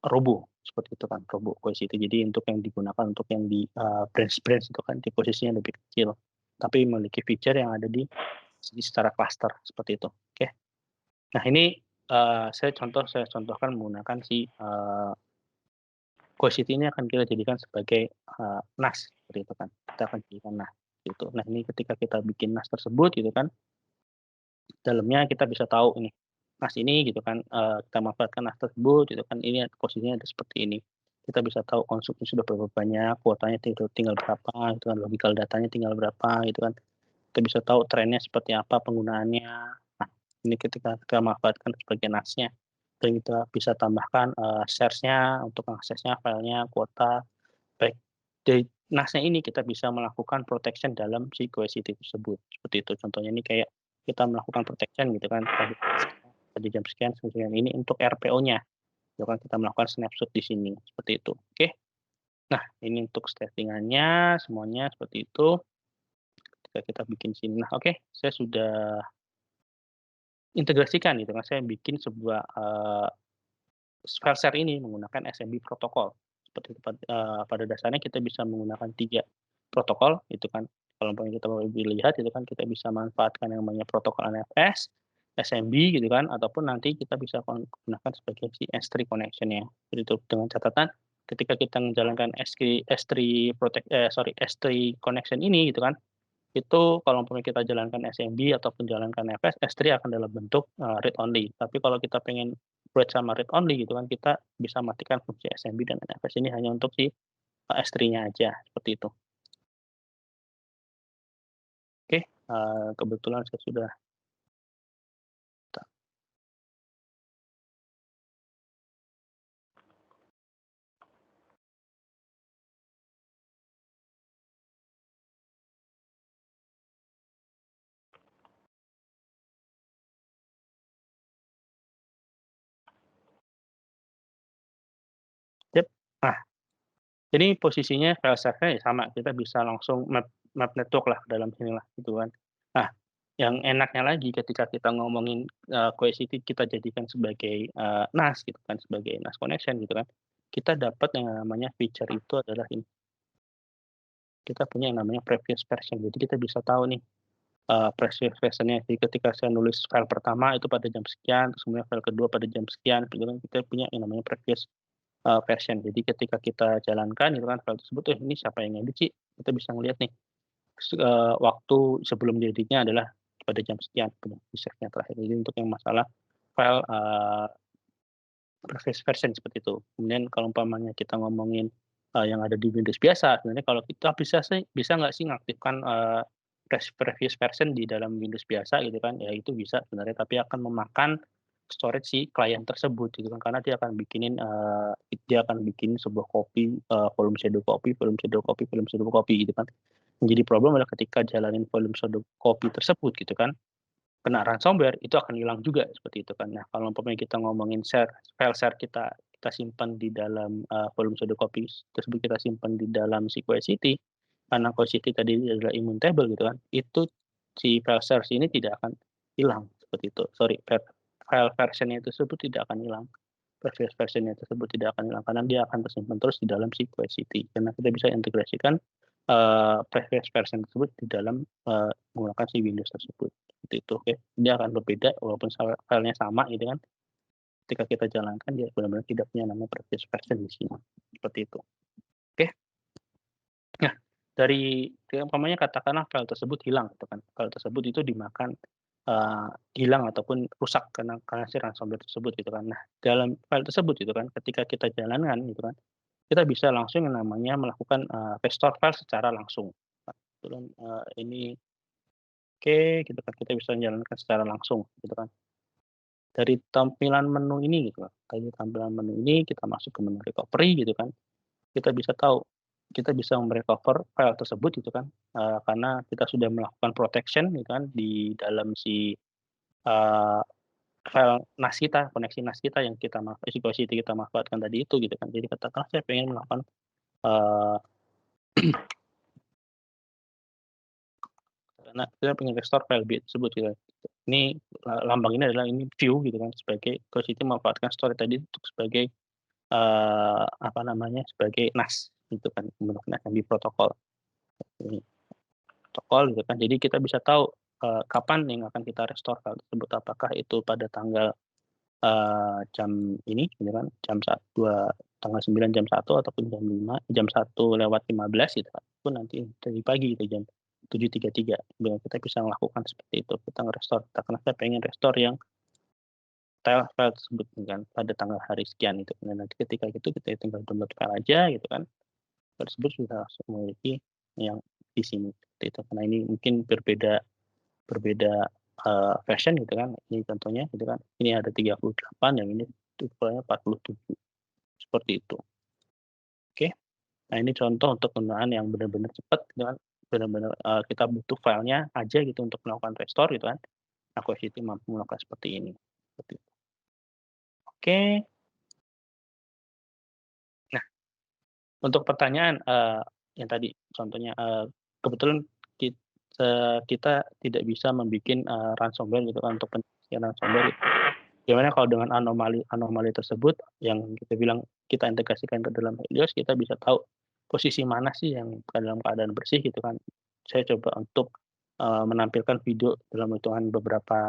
Robo seperti itu kan, Robo Cohesity. Jadi untuk yang digunakan untuk yang di branch itu kan di posisinya lebih kecil, tapi memiliki feature yang ada di secara cluster seperti itu. Oke. Nah, ini saya contohkan menggunakan si Cohesity ini akan kita jadikan sebagai NAS seperti itu kan. Kita akan jadikan NAS gitu. Nah, ini ketika kita bikin NAS tersebut gitu kan, dalamnya kita bisa tahu ini NAS ini gitu kan, kita manfaatkan NAS tersebut gitu kan, ini posisinya ada seperti ini. Kita bisa tahu konsumsi sudah berapa banyak, kuotanya tinggal berapa gitu kan, logical datanya tinggal berapa gitu kan. Kita bisa tahu trennya seperti apa penggunaannya. Nah, ini ketika kita manfaatkan sebagai NAS-nya, dan kita bisa tambahkan shares-nya untuk aksesnya, filenya, kuota. Baik dari NAS-nya ini kita bisa melakukan protection dalam si QSCT tersebut. Seperti itu. Contohnya ini kayak kita melakukan protection gitu kan pada jam sekian ini untuk RPO-nya. Itu kan kita melakukan snapshot di sini seperti itu. Oke. Nah, ini untuk settingannya semuanya seperti itu. Ketika kita bikin sini. Nah, oke, saya sudah integrasikan gitu kan. Saya bikin sebuah file share ini menggunakan SMB protokol. Seperti itu, pada dasarnya kita bisa menggunakan 3 protokol itu kan. Kalau kita mau lihat itu kan kita bisa manfaatkan yang namanya protokol NFS, SMB gitu kan, ataupun nanti kita bisa gunakan sebagai si S3 connection-nya. Jadi itu dengan catatan ketika kita menjalankan S3 connection ini gitu kan, itu kalau kita jalankan SMB ataupun jalankan NFS, S3 akan dalam bentuk read only. Tapi kalau kita pengen write sama read only gitu kan, kita bisa matikan fungsi SMB dan NFS ini hanya untuk si S3-nya aja seperti itu. Oke, kebetulan saya sudah Nah, ini posisinya file share-nya ya sama, kita bisa langsung map network lah dalam sini lah gitu kan. Nah, yang enaknya lagi ketika kita ngomongin QSCT kita jadikan sebagai NAS gitu kan, sebagai NAS connection gitu kan, kita dapat yang namanya feature itu adalah ini. Kita punya yang namanya previous version. Jadi kita bisa tahu nih previous version-nya. Jadi ketika saya nulis file pertama itu pada jam sekian, terus kemudian file kedua pada jam sekian, gitu kan kita punya yang namanya previous version. Jadi ketika kita jalankan itu kan file tersebut, ini siapa yang ngedit sih? Kita bisa ngelihat nih waktu sebelum dieditnya adalah pada jam sekian, di save-nya terakhir. Jadi untuk yang masalah file previous version seperti itu. Kemudian kalau umpamanya kita ngomongin yang ada di Windows biasa, sebenarnya kalau kita bisa nggak sih ngaktifkan previous version di dalam Windows biasa gitu kan? Ya itu bisa sebenarnya, tapi akan memakan storage si klien tersebut gitu kan, karena dia akan bikin sebuah copy, volume shadow copy gitu kan. Menjadi problem adalah ketika jalanin volume shadow copy tersebut gitu kan, kena ransomware itu akan hilang juga seperti itu kan. Nah, kalau umpamanya kita ngomongin file share kita simpan di dalam volume shadow copy tersebut, kita simpan di dalam si QSCT, karena QSCT tadi adalah immutable gitu kan, itu si file share ini tidak akan hilang seperti itu. Sorry, file version-nya tersebut tidak akan hilang. Previous version-nya tersebut tidak akan hilang karena dia akan tersimpan terus di dalam si QSCT. Karena kita bisa integrasikan previous version tersebut di dalam menggunakan si Windows tersebut. Seperti itu, oke. Dia akan berbeda walaupun filenya sama gitu kan. Ketika kita jalankan dia benar-benar tidak punya nama previous version di sini. Seperti itu. Oke. Nah, dari umpamanya katakanlah file tersebut hilang gitu kan. File tersebut itu dimakan hilang ataupun rusak karena si ransomware tersebut gitu kan. Nah, dalam file tersebut gitu kan, ketika kita jalankan gitu kan, kita bisa langsung yang namanya melakukan restore file secara langsung. Kebetulan ini oke gitu kan, kita bisa menjalankan secara langsung gitu kan. Dari tampilan menu ini gitu kan, dari tampilan menu ini kita masuk ke menu recovery gitu kan, kita bisa tahu, kita bisa merecover file tersebut gitu kan, karena kita sudah melakukan protection gitu kan di dalam si file NAS kita, koneksi NAS kita yang kita kita manfaatkan tadi itu gitu kan. Jadi katakanlah saya pengen melakukan karena kita pengen restore file tersebut gitu. Ini lambang ini adalah ini view gitu kan, sebagai QSCT memanfaatkan storage tadi untuk sebagai sebagai NAS gitu kan, menggunakan SMB protokol. Ini protokol gitu kan. Jadi kita bisa tahu kapan yang akan kita restore file tersebut, apakah itu pada tanggal jam ini gitu kan, tanggal 9 jam 1 ataupun jam 1 lewat 15 gitu kan. Itu nanti dari pagi gitu 733. Dengan kita bisa melakukan seperti itu. Kita nge-restore. Karena saya pengen restore yang file tersebut kan pada tanggal hari sekian itu. Dan nanti ketika itu kita tinggal download file aja gitu kan. Tersebut sudah memiliki yang di sini seperti itu. Karena ini mungkin berbeda version gitu kan. Ini contohnya gitu kan. Ini ada 38 yang ini filenya 47. Seperti itu. Oke. Nah, ini contoh untuk penggunaan yang benar-benar cepat gitu kan. Benar-benar kita butuh filenya aja gitu untuk melakukan restore gitu kan. Nah, Cohesity mampu melakukan seperti ini. Seperti itu. Oke. Nah, untuk pertanyaan yang tadi contohnya kebetulan kita tidak bisa membuat ransomware gitu kan untuk penyelesaian ransomware. Gimana kalau dengan anomali tersebut yang kita bilang kita integrasikan ke dalam Helios, kita bisa tahu posisi mana sih yang dalam keadaan bersih gitu kan. Saya coba untuk menampilkan video dalam hitungan beberapa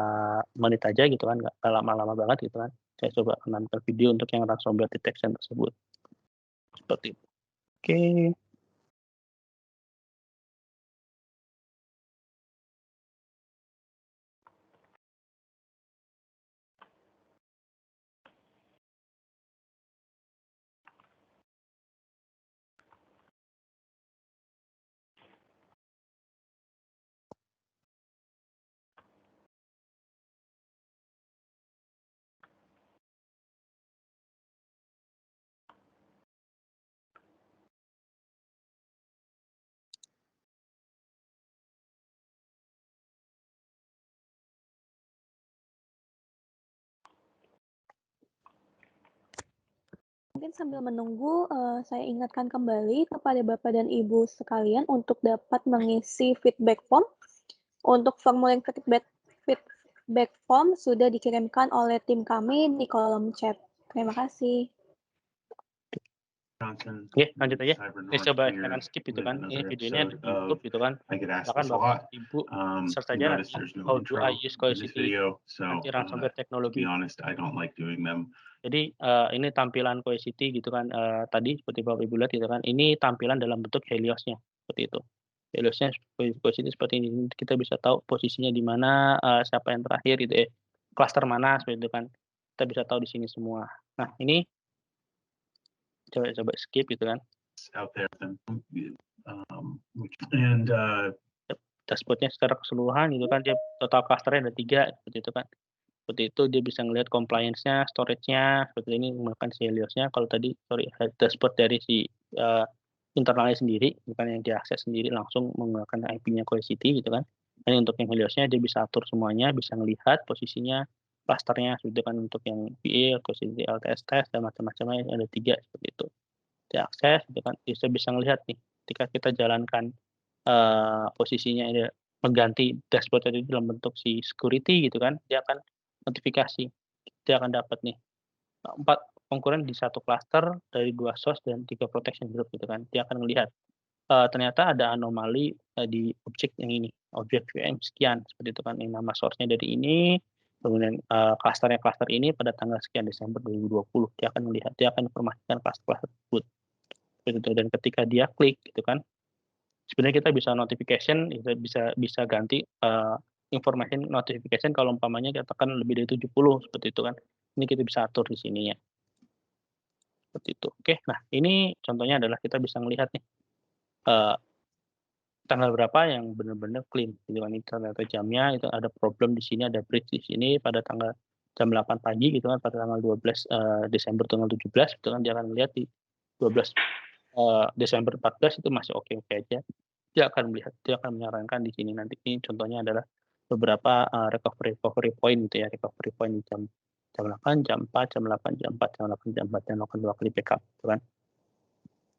menit aja gitu kan, nggak lama-lama banget gitu kan. Saya coba menampilkan video untuk yang ransomware detection tersebut. Seperti itu. Oke. Mungkin sambil menunggu, saya ingatkan kembali kepada Bapak dan Ibu sekalian untuk dapat mengisi feedback form. Untuk formulir feedback form sudah dikirimkan oleh tim kami di kolom chat. Terima kasih. Oke, lanjut aja. Ini coba jangan skip gitu kan. Ini videonya di YouTube gitu kan. Silakan Bapak Ibu search aja how do I use Cohesity anti-ransomware technology. Jadi ini tampilan Cohesity gitu kan. Tadi seperti Bapak Ibu lihat gitu kan. Ini tampilan dalam bentuk Heliosnya seperti itu. Heliosnya Cohesity seperti ini. Kita bisa tahu posisinya di mana, siapa yang terakhir gitu ya. Cluster mana seperti itu kan. Kita bisa tahu di sini semua. Nah, ini coba skip gitu kan. Out there dashboardnya secara keseluruhan gitu kan, dia total clusternya ada 3 seperti itu kan. Seperti itu dia bisa ngelihat compliance-nya, storage-nya, seperti ini menggunakan si Helios-nya. Kalau tadi dashboard dari si internalnya sendiri, bukan yang diakses sendiri langsung menggunakan IP-nya Cohesity gitu kan. Dan untuk yang Helios-nya dia bisa atur semuanya, bisa melihat posisinya, clusternya seperti kan. Untuk yang VA, Cohesity LTS test dan macam-macamnya ada 3 seperti itu. Diakses gitu kan, bisa ngelihat nih ketika kita jalankan posisinya ini mengganti dashboard tadi dalam bentuk si security gitu kan, dia akan notifikasi, dia akan dapat nih 4 konkuren di 1 cluster dari 2 source dan 3 protection group gitu kan. Dia akan melihat ternyata ada anomali di objek yang ini, objek VM sekian seperti itu kan. Ini nama source-nya dari ini, kemudian cluster ini pada tanggal sekian Desember 2020. Dia akan melihat, dia akan informasikan cluster tersebut. Seperti itu. Dan ketika dia klik gitu kan, sebenarnya kita bisa notification, bisa ganti information notification kalau umpamanya katakan lebih dari 70 seperti itu kan. Ini kita bisa atur di sini ya. Seperti itu. Oke, nah ini contohnya adalah kita bisa melihat nih tanggal berapa yang benar-benar clean gitu kan. Ini ternyata jamnya itu ada problem di sini, ada breach di sini pada tanggal jam 8 pagi gitu kan, pada tanggal 12 Desember tanggal 17 gitu kan. Dia akan melihat di 12 Desember 14 itu masih oke-oke aja. Dia akan melihat, dia akan menyarankan di sini nanti. Ini contohnya adalah beberapa recovery point gitu ya, recovery point di jam 8, jam 4, jam 8, jam 4, jam 8, jam 4, dan melakukan 2 kali backup gitu kan.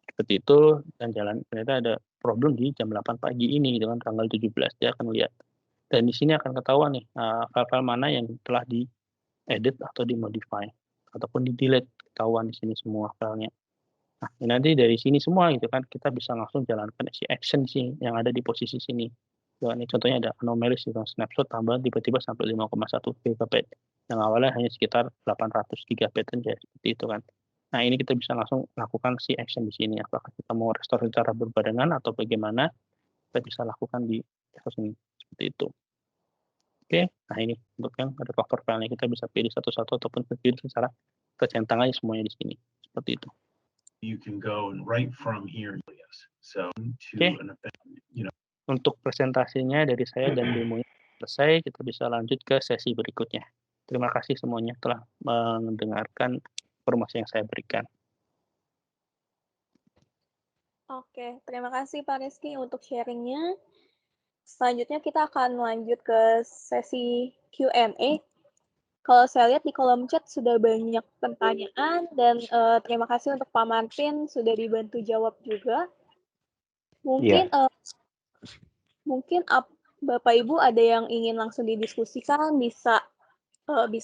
Seperti itu, dan ternyata ada problem di jam 8 pagi ini gitu kan, tanggal 17 dia akan lihat. Dan di sini akan ketahuan nih file-file mana yang telah di-edit atau di-modify ataupun di-delete, ketahuan di sini semua filenya. Nah, nanti dari sini semua gitu kan, kita bisa langsung jalankan si action sih yang ada di posisi sini. Ini contohnya ada anomalies gitu, snapshot tambahan tiba-tiba sampai 5,1 GB. Yang awalnya hanya sekitar 800 GB aja, seperti itu kan. Nah, ini kita bisa langsung lakukan si action di sini. Apakah kita mau restore secara berbarengan atau bagaimana. kita bisa lakukan di kasus ini seperti itu. Oke, nah ini untuk yang ada faktor filenya kita bisa pilih satu-satu ataupun pilih secara tercentang aja semuanya di sini seperti itu. You can go right from here. So to Oke. an event, you know. Untuk presentasinya dari saya dan demonya selesai, kita bisa lanjut ke sesi berikutnya. Terima kasih semuanya telah mendengarkan informasi yang saya berikan. Oke, terima kasih Pak Rizky untuk sharingnya. Selanjutnya kita akan lanjut ke sesi Q&A. Kalau saya lihat di kolom chat sudah banyak pertanyaan dan terima kasih untuk Pak Martin sudah dibantu jawab juga. Mungkin Bapak Ibu ada yang ingin langsung didiskusikan, bisa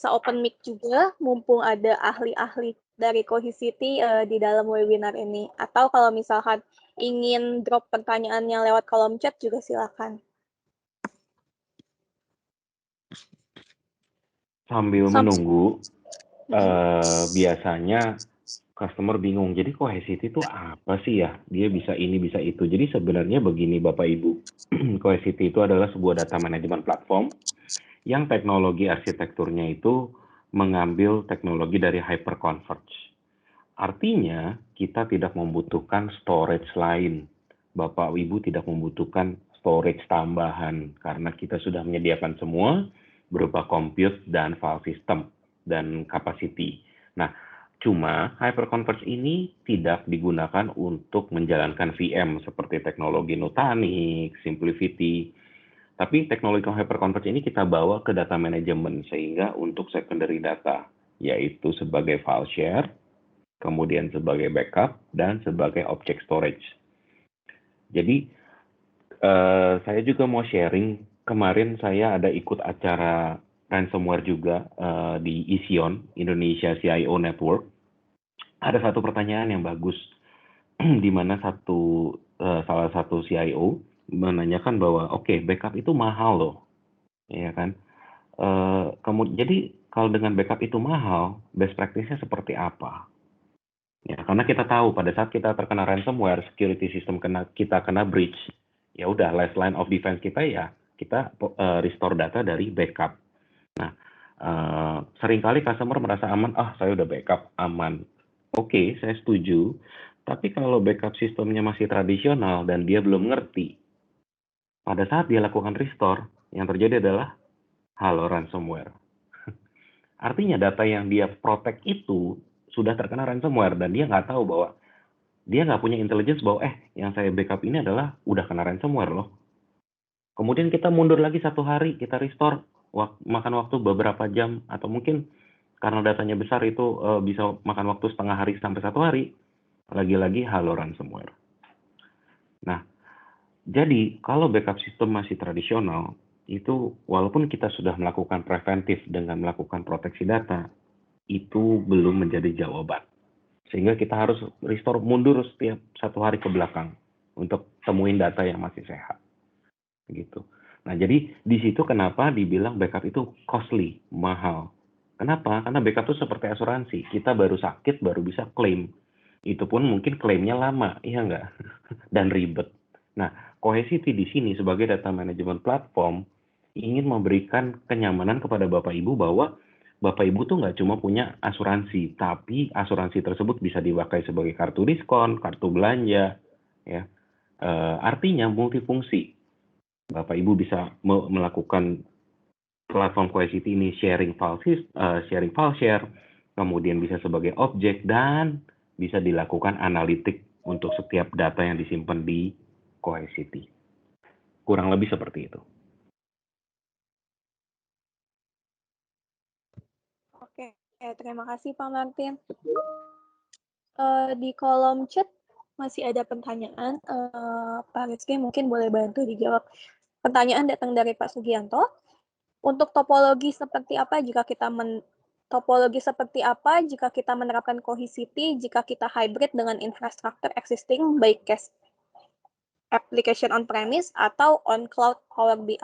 open mic juga, mumpung ada ahli-ahli dari Cohesity di dalam webinar ini. Atau kalau misalkan ingin drop pertanyaannya lewat kolom chat juga silakan. Sambil menunggu, biasanya customer bingung, jadi Cohesity itu apa sih ya? Dia bisa ini, bisa itu. Jadi sebenarnya begini Bapak Ibu, Cohesity itu adalah sebuah data management platform yang teknologi arsitekturnya itu mengambil teknologi dari hyperconverged. Artinya kita tidak membutuhkan storage lain. Bapak Ibu tidak membutuhkan storage tambahan karena kita sudah menyediakan semua berupa compute dan file system dan capacity. Nah, cuma hyperconverged ini tidak digunakan untuk menjalankan VM seperti teknologi Nutanix, Simplivity. Tapi teknologi hyperconverged ini kita bawa ke data management sehingga untuk secondary data, yaitu sebagai file share, kemudian sebagai backup, dan sebagai object storage. Jadi, saya juga mau sharing, kemarin saya ada ikut acara ransomware juga di Ision, Indonesia CIO Network. Ada satu pertanyaan yang bagus, di mana salah satu CIO menanyakan bahwa, oke, backup itu mahal loh, ya kan? Jadi kalau dengan backup itu mahal, best practice-nya seperti apa? Ya, karena kita tahu pada saat kita terkena ransomware, security system kita kena breach, ya udah last line of defense kita ya kita restore data dari backup. Nah, seringkali customer merasa aman, saya udah backup aman. Oke, saya setuju. Tapi kalau backup sistemnya masih tradisional dan dia belum ngerti, pada saat dia lakukan restore, yang terjadi adalah halo ransomware. Artinya data yang dia protect itu sudah terkena ransomware dan dia nggak tahu bahwa dia nggak punya intelligence bahwa yang saya backup ini adalah udah kena ransomware loh. Kemudian kita mundur lagi 1 hari, kita restore, makan waktu beberapa jam, atau mungkin karena datanya besar itu bisa makan waktu setengah hari sampai 1 hari, lagi-lagi halo ransomware. Nah, jadi kalau backup sistem masih tradisional, itu walaupun kita sudah melakukan preventif dengan melakukan proteksi data, itu belum menjadi jawaban. Sehingga kita harus restore mundur setiap 1 hari ke belakang untuk temuin data yang masih sehat. Gitu. Nah, jadi di situ kenapa dibilang backup itu costly, mahal. Kenapa? Karena backup itu seperti asuransi. Kita baru sakit, baru bisa klaim. Itu pun mungkin klaimnya lama, iya nggak? Dan ribet. Nah, Cohesity di sini sebagai data management platform ingin memberikan kenyamanan kepada Bapak Ibu bahwa Bapak Ibu tuh nggak cuma punya asuransi, tapi asuransi tersebut bisa dipakai sebagai kartu diskon, kartu belanja, ya. Artinya multifungsi. Bapak Ibu bisa melakukan platform Cohesity ini sharing file share, kemudian bisa sebagai objek dan bisa dilakukan analitik untuk setiap data yang disimpan di Cohesity. Kurang lebih seperti itu. Oke, terima kasih Pak Martin. Di kolom chat masih ada pertanyaan. Pak Rizky mungkin boleh bantu dijawab. Pertanyaan datang dari Pak Sugianto. Untuk topologi seperti apa jika kita menerapkan Cohesity jika kita hybrid dengan infrastruktur existing baik case application on premise atau on cloud Power BI?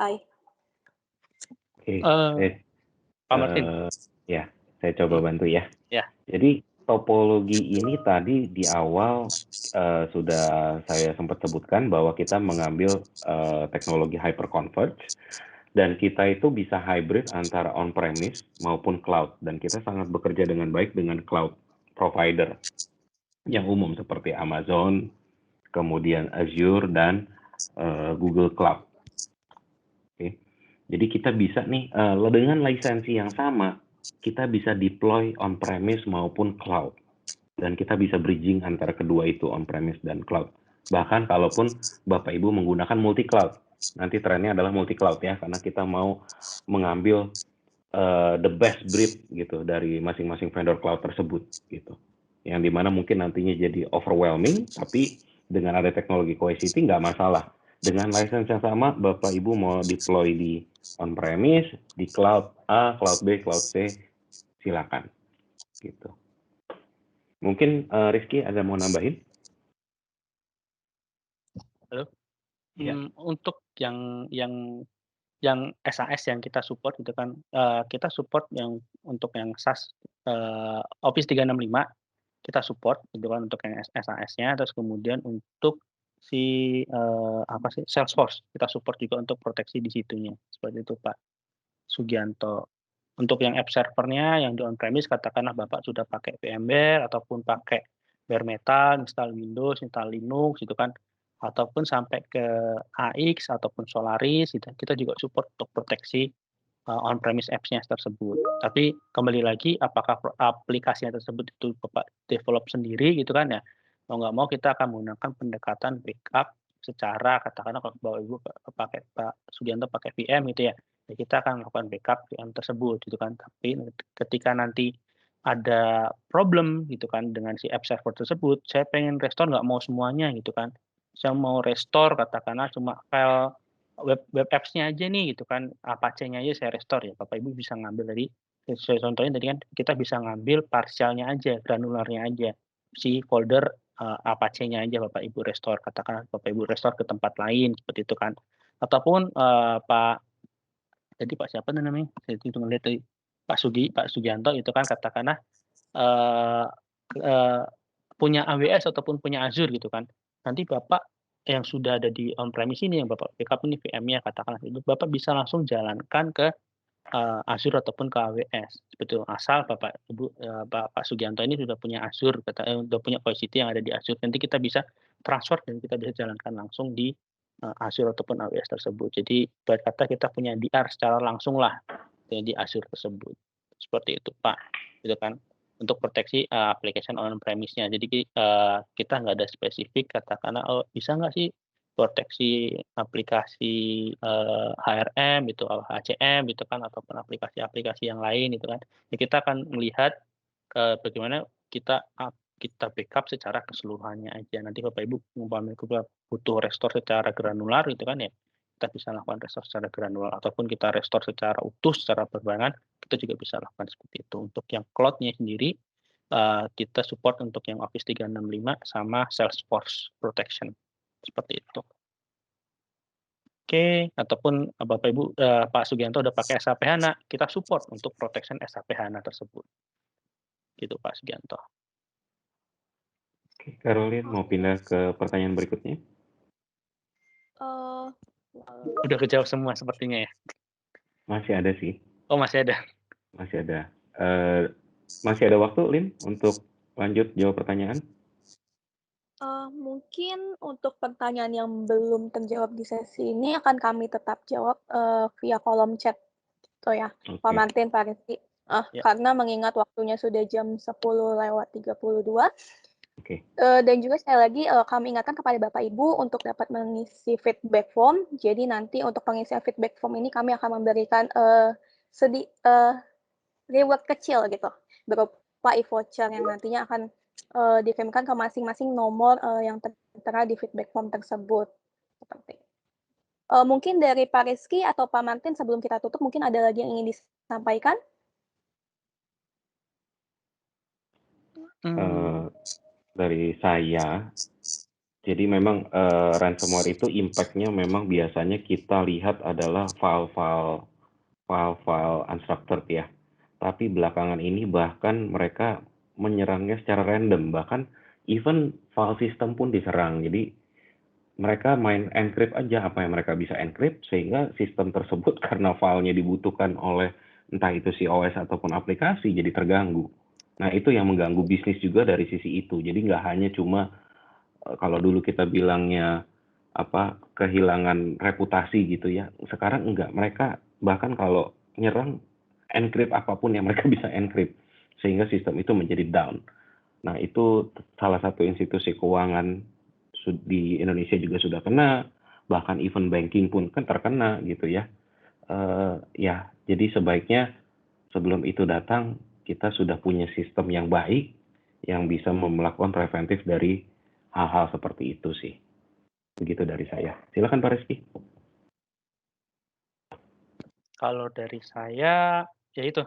Oke, Pak Martin. ya, saya coba bantu ya. Ya. Jadi topologi ini tadi di awal sudah saya sempat sebutkan bahwa kita mengambil teknologi hyperconverged dan kita itu bisa hybrid antara on-premise maupun cloud, dan kita sangat bekerja dengan baik dengan cloud provider yang umum seperti Amazon, kemudian Azure, dan Google Cloud. Oke. Jadi kita bisa nih, dengan lisensi yang sama, kita bisa deploy on-premise maupun cloud. Dan kita bisa bridging antara kedua itu, on-premise dan cloud. Bahkan kalaupun Bapak Ibu menggunakan multi-cloud, nanti trennya adalah multi-cloud ya, karena kita mau mengambil the best breed gitu dari masing-masing vendor cloud tersebut gitu. Yang dimana mungkin nantinya jadi overwhelming, tapi dengan ada teknologi cohesity nggak masalah. Dengan license yang sama, Bapak Ibu mau deploy di on-premise, di cloud A, cloud B, cloud C, silakan gitu. Mungkin Rizky ada mau nambahin? Halo. Ya. Untuk yang SAS yang kita support itu kan, kita support yang untuk yang SaaS Office 365 kita support gitu kan untuk yang SAS-nya, terus kemudian untuk si Salesforce kita support juga untuk proteksi di situnya, seperti itu Pak Sugianto. Untuk yang app servernya yang di on-premise katakanlah Bapak sudah pakai VMware ataupun pakai bare metal, install Windows, install Linux gitu kan, ataupun sampai ke AX ataupun Solaris gitu, kita juga support untuk proteksi on-premise apps-nya tersebut. Tapi kembali lagi apakah aplikasinya tersebut itu Bapak develop sendiri gitu kan ya, mau nggak mau kita akan menggunakan pendekatan backup secara katakanlah kalau Bapak Ibu pakai Pak Sugianto pakai VM gitu ya, ya kita akan melakukan backup VM tersebut gitu kan. Tapi ketika nanti ada problem gitu kan dengan si app server tersebut, saya pengen restore nggak mau semuanya gitu kan. Saya mau restore katakanlah cuma file web apps-nya aja nih gitu kan, Apache-nya aja saya restore ya, Bapak Ibu bisa ngambil dari saya contohin tadi kan kita bisa ngambil partialnya aja, granularnya aja, si folder Apache-nya aja Bapak Ibu restore, katakanlah Bapak Ibu restore ke tempat lain seperti itu kan. Ataupun Pak siapa namanya? Saya itu ngelihat tadi Pak Sugianto itu kan katakanlah punya AWS ataupun punya Azure gitu kan. Nanti Bapak yang sudah ada di on-premise ini yang Bapak backup ini VM-nya katakanlah itu Bapak bisa langsung jalankan ke Azure ataupun ke AWS. Seperti itu. Asal Bapak Ibu Pak Sugianto ini sudah punya Azure, sudah punya cohesity yang ada di Azure. Nanti kita bisa transfer dan kita bisa jalankan langsung di Azure ataupun AWS tersebut. Jadi berkata kita punya DR secara langsung lah di Azure tersebut. Seperti itu Pak. Gitu kan. Untuk proteksi application on-premise-nya. Jadi kita nggak ada spesifik katakanlah bisa nggak sih proteksi aplikasi HRM gitu, HCM gitu kan, ataupun aplikasi-aplikasi yang lain gitu kan. Ya kita akan melihat bagaimana kita backup secara keseluruhannya aja. Nanti Bapak Ibu umpamanya butuh restore secara granular gitu kan ya, kita bisa lakukan restore secara granular ataupun kita restore secara utuh secara berbarengan, kita juga bisa lakukan seperti itu. Untuk yang cloud-nya sendiri kita support untuk yang Office 365 sama Salesforce Protection. Seperti itu. Oke, ataupun Bapak Ibu Pak Sugianto udah pakai SAP HANA, kita support untuk protection SAP HANA tersebut. Gitu Pak Sugianto. Oke, Caroline mau pindah ke pertanyaan berikutnya? Udah kejawab semua sepertinya ya? Masih ada sih. Oh masih ada? Masih ada. Masih ada waktu, Lin, untuk lanjut jawab pertanyaan? Mungkin untuk pertanyaan yang belum terjawab di sesi ini akan kami tetap jawab via kolom chat gitu ya, Pak Martin, Pak Rizky. Karena mengingat waktunya sudah jam 10:32. Dan juga sekali lagi kami ingatkan kepada Bapak Ibu untuk dapat mengisi feedback form. Jadi nanti untuk pengisian feedback form ini kami akan memberikan reward kecil gitu, berupa e-voucher yang nantinya akan dikirimkan ke masing-masing nomor yang tertera di feedback form tersebut. Seperti mungkin dari Pak Rizky atau Pak Martin sebelum kita tutup mungkin ada lagi yang ingin disampaikan? Dari saya, jadi memang ransomware itu impact-nya memang biasanya kita lihat adalah file-file unstructured ya. Tapi belakangan ini bahkan mereka menyerangnya secara random, bahkan even file system pun diserang. Jadi mereka main encrypt aja apa yang mereka bisa encrypt, sehingga sistem tersebut karena filenya dibutuhkan oleh entah itu si OS ataupun aplikasi jadi terganggu. Nah itu yang mengganggu bisnis juga dari sisi itu. Jadi nggak hanya cuma kalau dulu kita bilangnya kehilangan reputasi gitu ya, sekarang enggak. Mereka bahkan kalau nyerang encrypt apapun yang mereka bisa encrypt sehingga sistem itu menjadi down. Nah itu salah satu institusi keuangan di Indonesia juga sudah kena, bahkan even banking pun kan terkena gitu ya. Ya jadi sebaiknya sebelum itu datang kita sudah punya sistem yang baik yang bisa melakukan preventif dari hal-hal seperti itu sih. Begitu dari saya. Silakan Pak Rizky. Kalau dari saya, ya itu,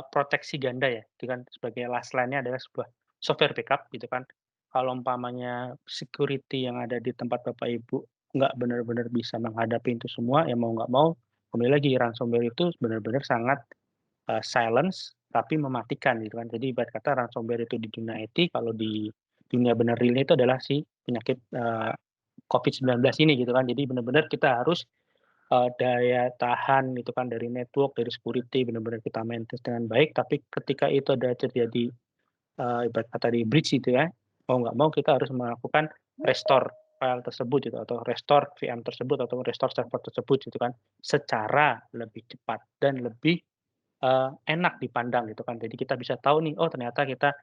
proteksi ganda ya, itu kan sebagai last line-nya adalah sebuah software backup gitu kan. Kalau umpamanya security yang ada di tempat Bapak Ibu nggak benar-benar bisa menghadapi itu semua, ya mau nggak mau, kembali lagi ransomware itu benar-benar sangat silence tapi mematikan gitu kan. Jadi ibarat kata ransomware itu di dunia IT, kalau di dunia benar realnya itu adalah si penyakit COVID-19 ini gitu kan. Jadi benar-benar kita harus daya tahan itu kan dari network, dari security benar-benar kita maintenance dengan baik. Tapi ketika itu ada terjadi ibarat kata di breach itu ya, mau nggak mau kita harus melakukan restore file tersebut gitu, atau restore VM tersebut atau restore server tersebut gitu kan, secara lebih cepat dan lebih enak dipandang gitu kan. Jadi kita bisa tahu nih, oh ternyata kita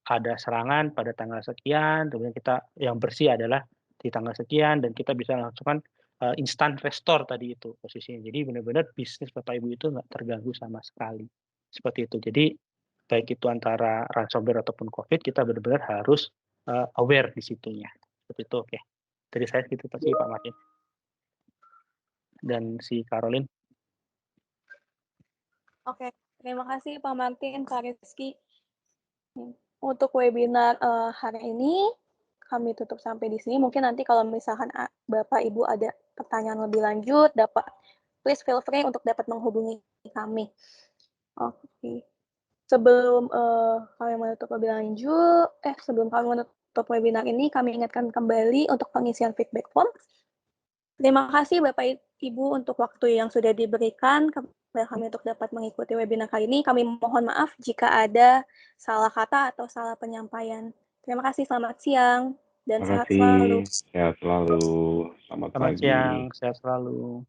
ada serangan pada tanggal sekian, kemudian kita yang bersih adalah di tanggal sekian dan kita bisa langsungkan instant restore tadi itu posisinya. Jadi benar-benar bisnis Bapak Ibu itu nggak terganggu sama sekali. Seperti itu. Jadi baik itu antara ransomware ataupun COVID, kita benar-benar harus aware di situnya. Seperti itu, oke. Dari saya gitu pasti Pak Martin. Dan si Caroline. Oke, terima kasih Pak Martin, Pak Rizky. Untuk webinar hari ini, kami tutup sampai di sini. Mungkin nanti kalau misalkan Bapak Ibu ada pertanyaan lebih lanjut, please feel free untuk dapat menghubungi kami. Oke. Sebelum kami menutup webinar ini, kami ingatkan kembali untuk pengisian feedback form. Terima kasih Bapak Ibu untuk waktu yang sudah diberikan kepada kami untuk dapat mengikuti webinar kali ini. Kami mohon maaf jika ada salah kata atau salah penyampaian. Terima kasih, selamat siang, dan sehat selalu. Sehat selalu. Selamat pagi. Selamat siang, sehat selalu.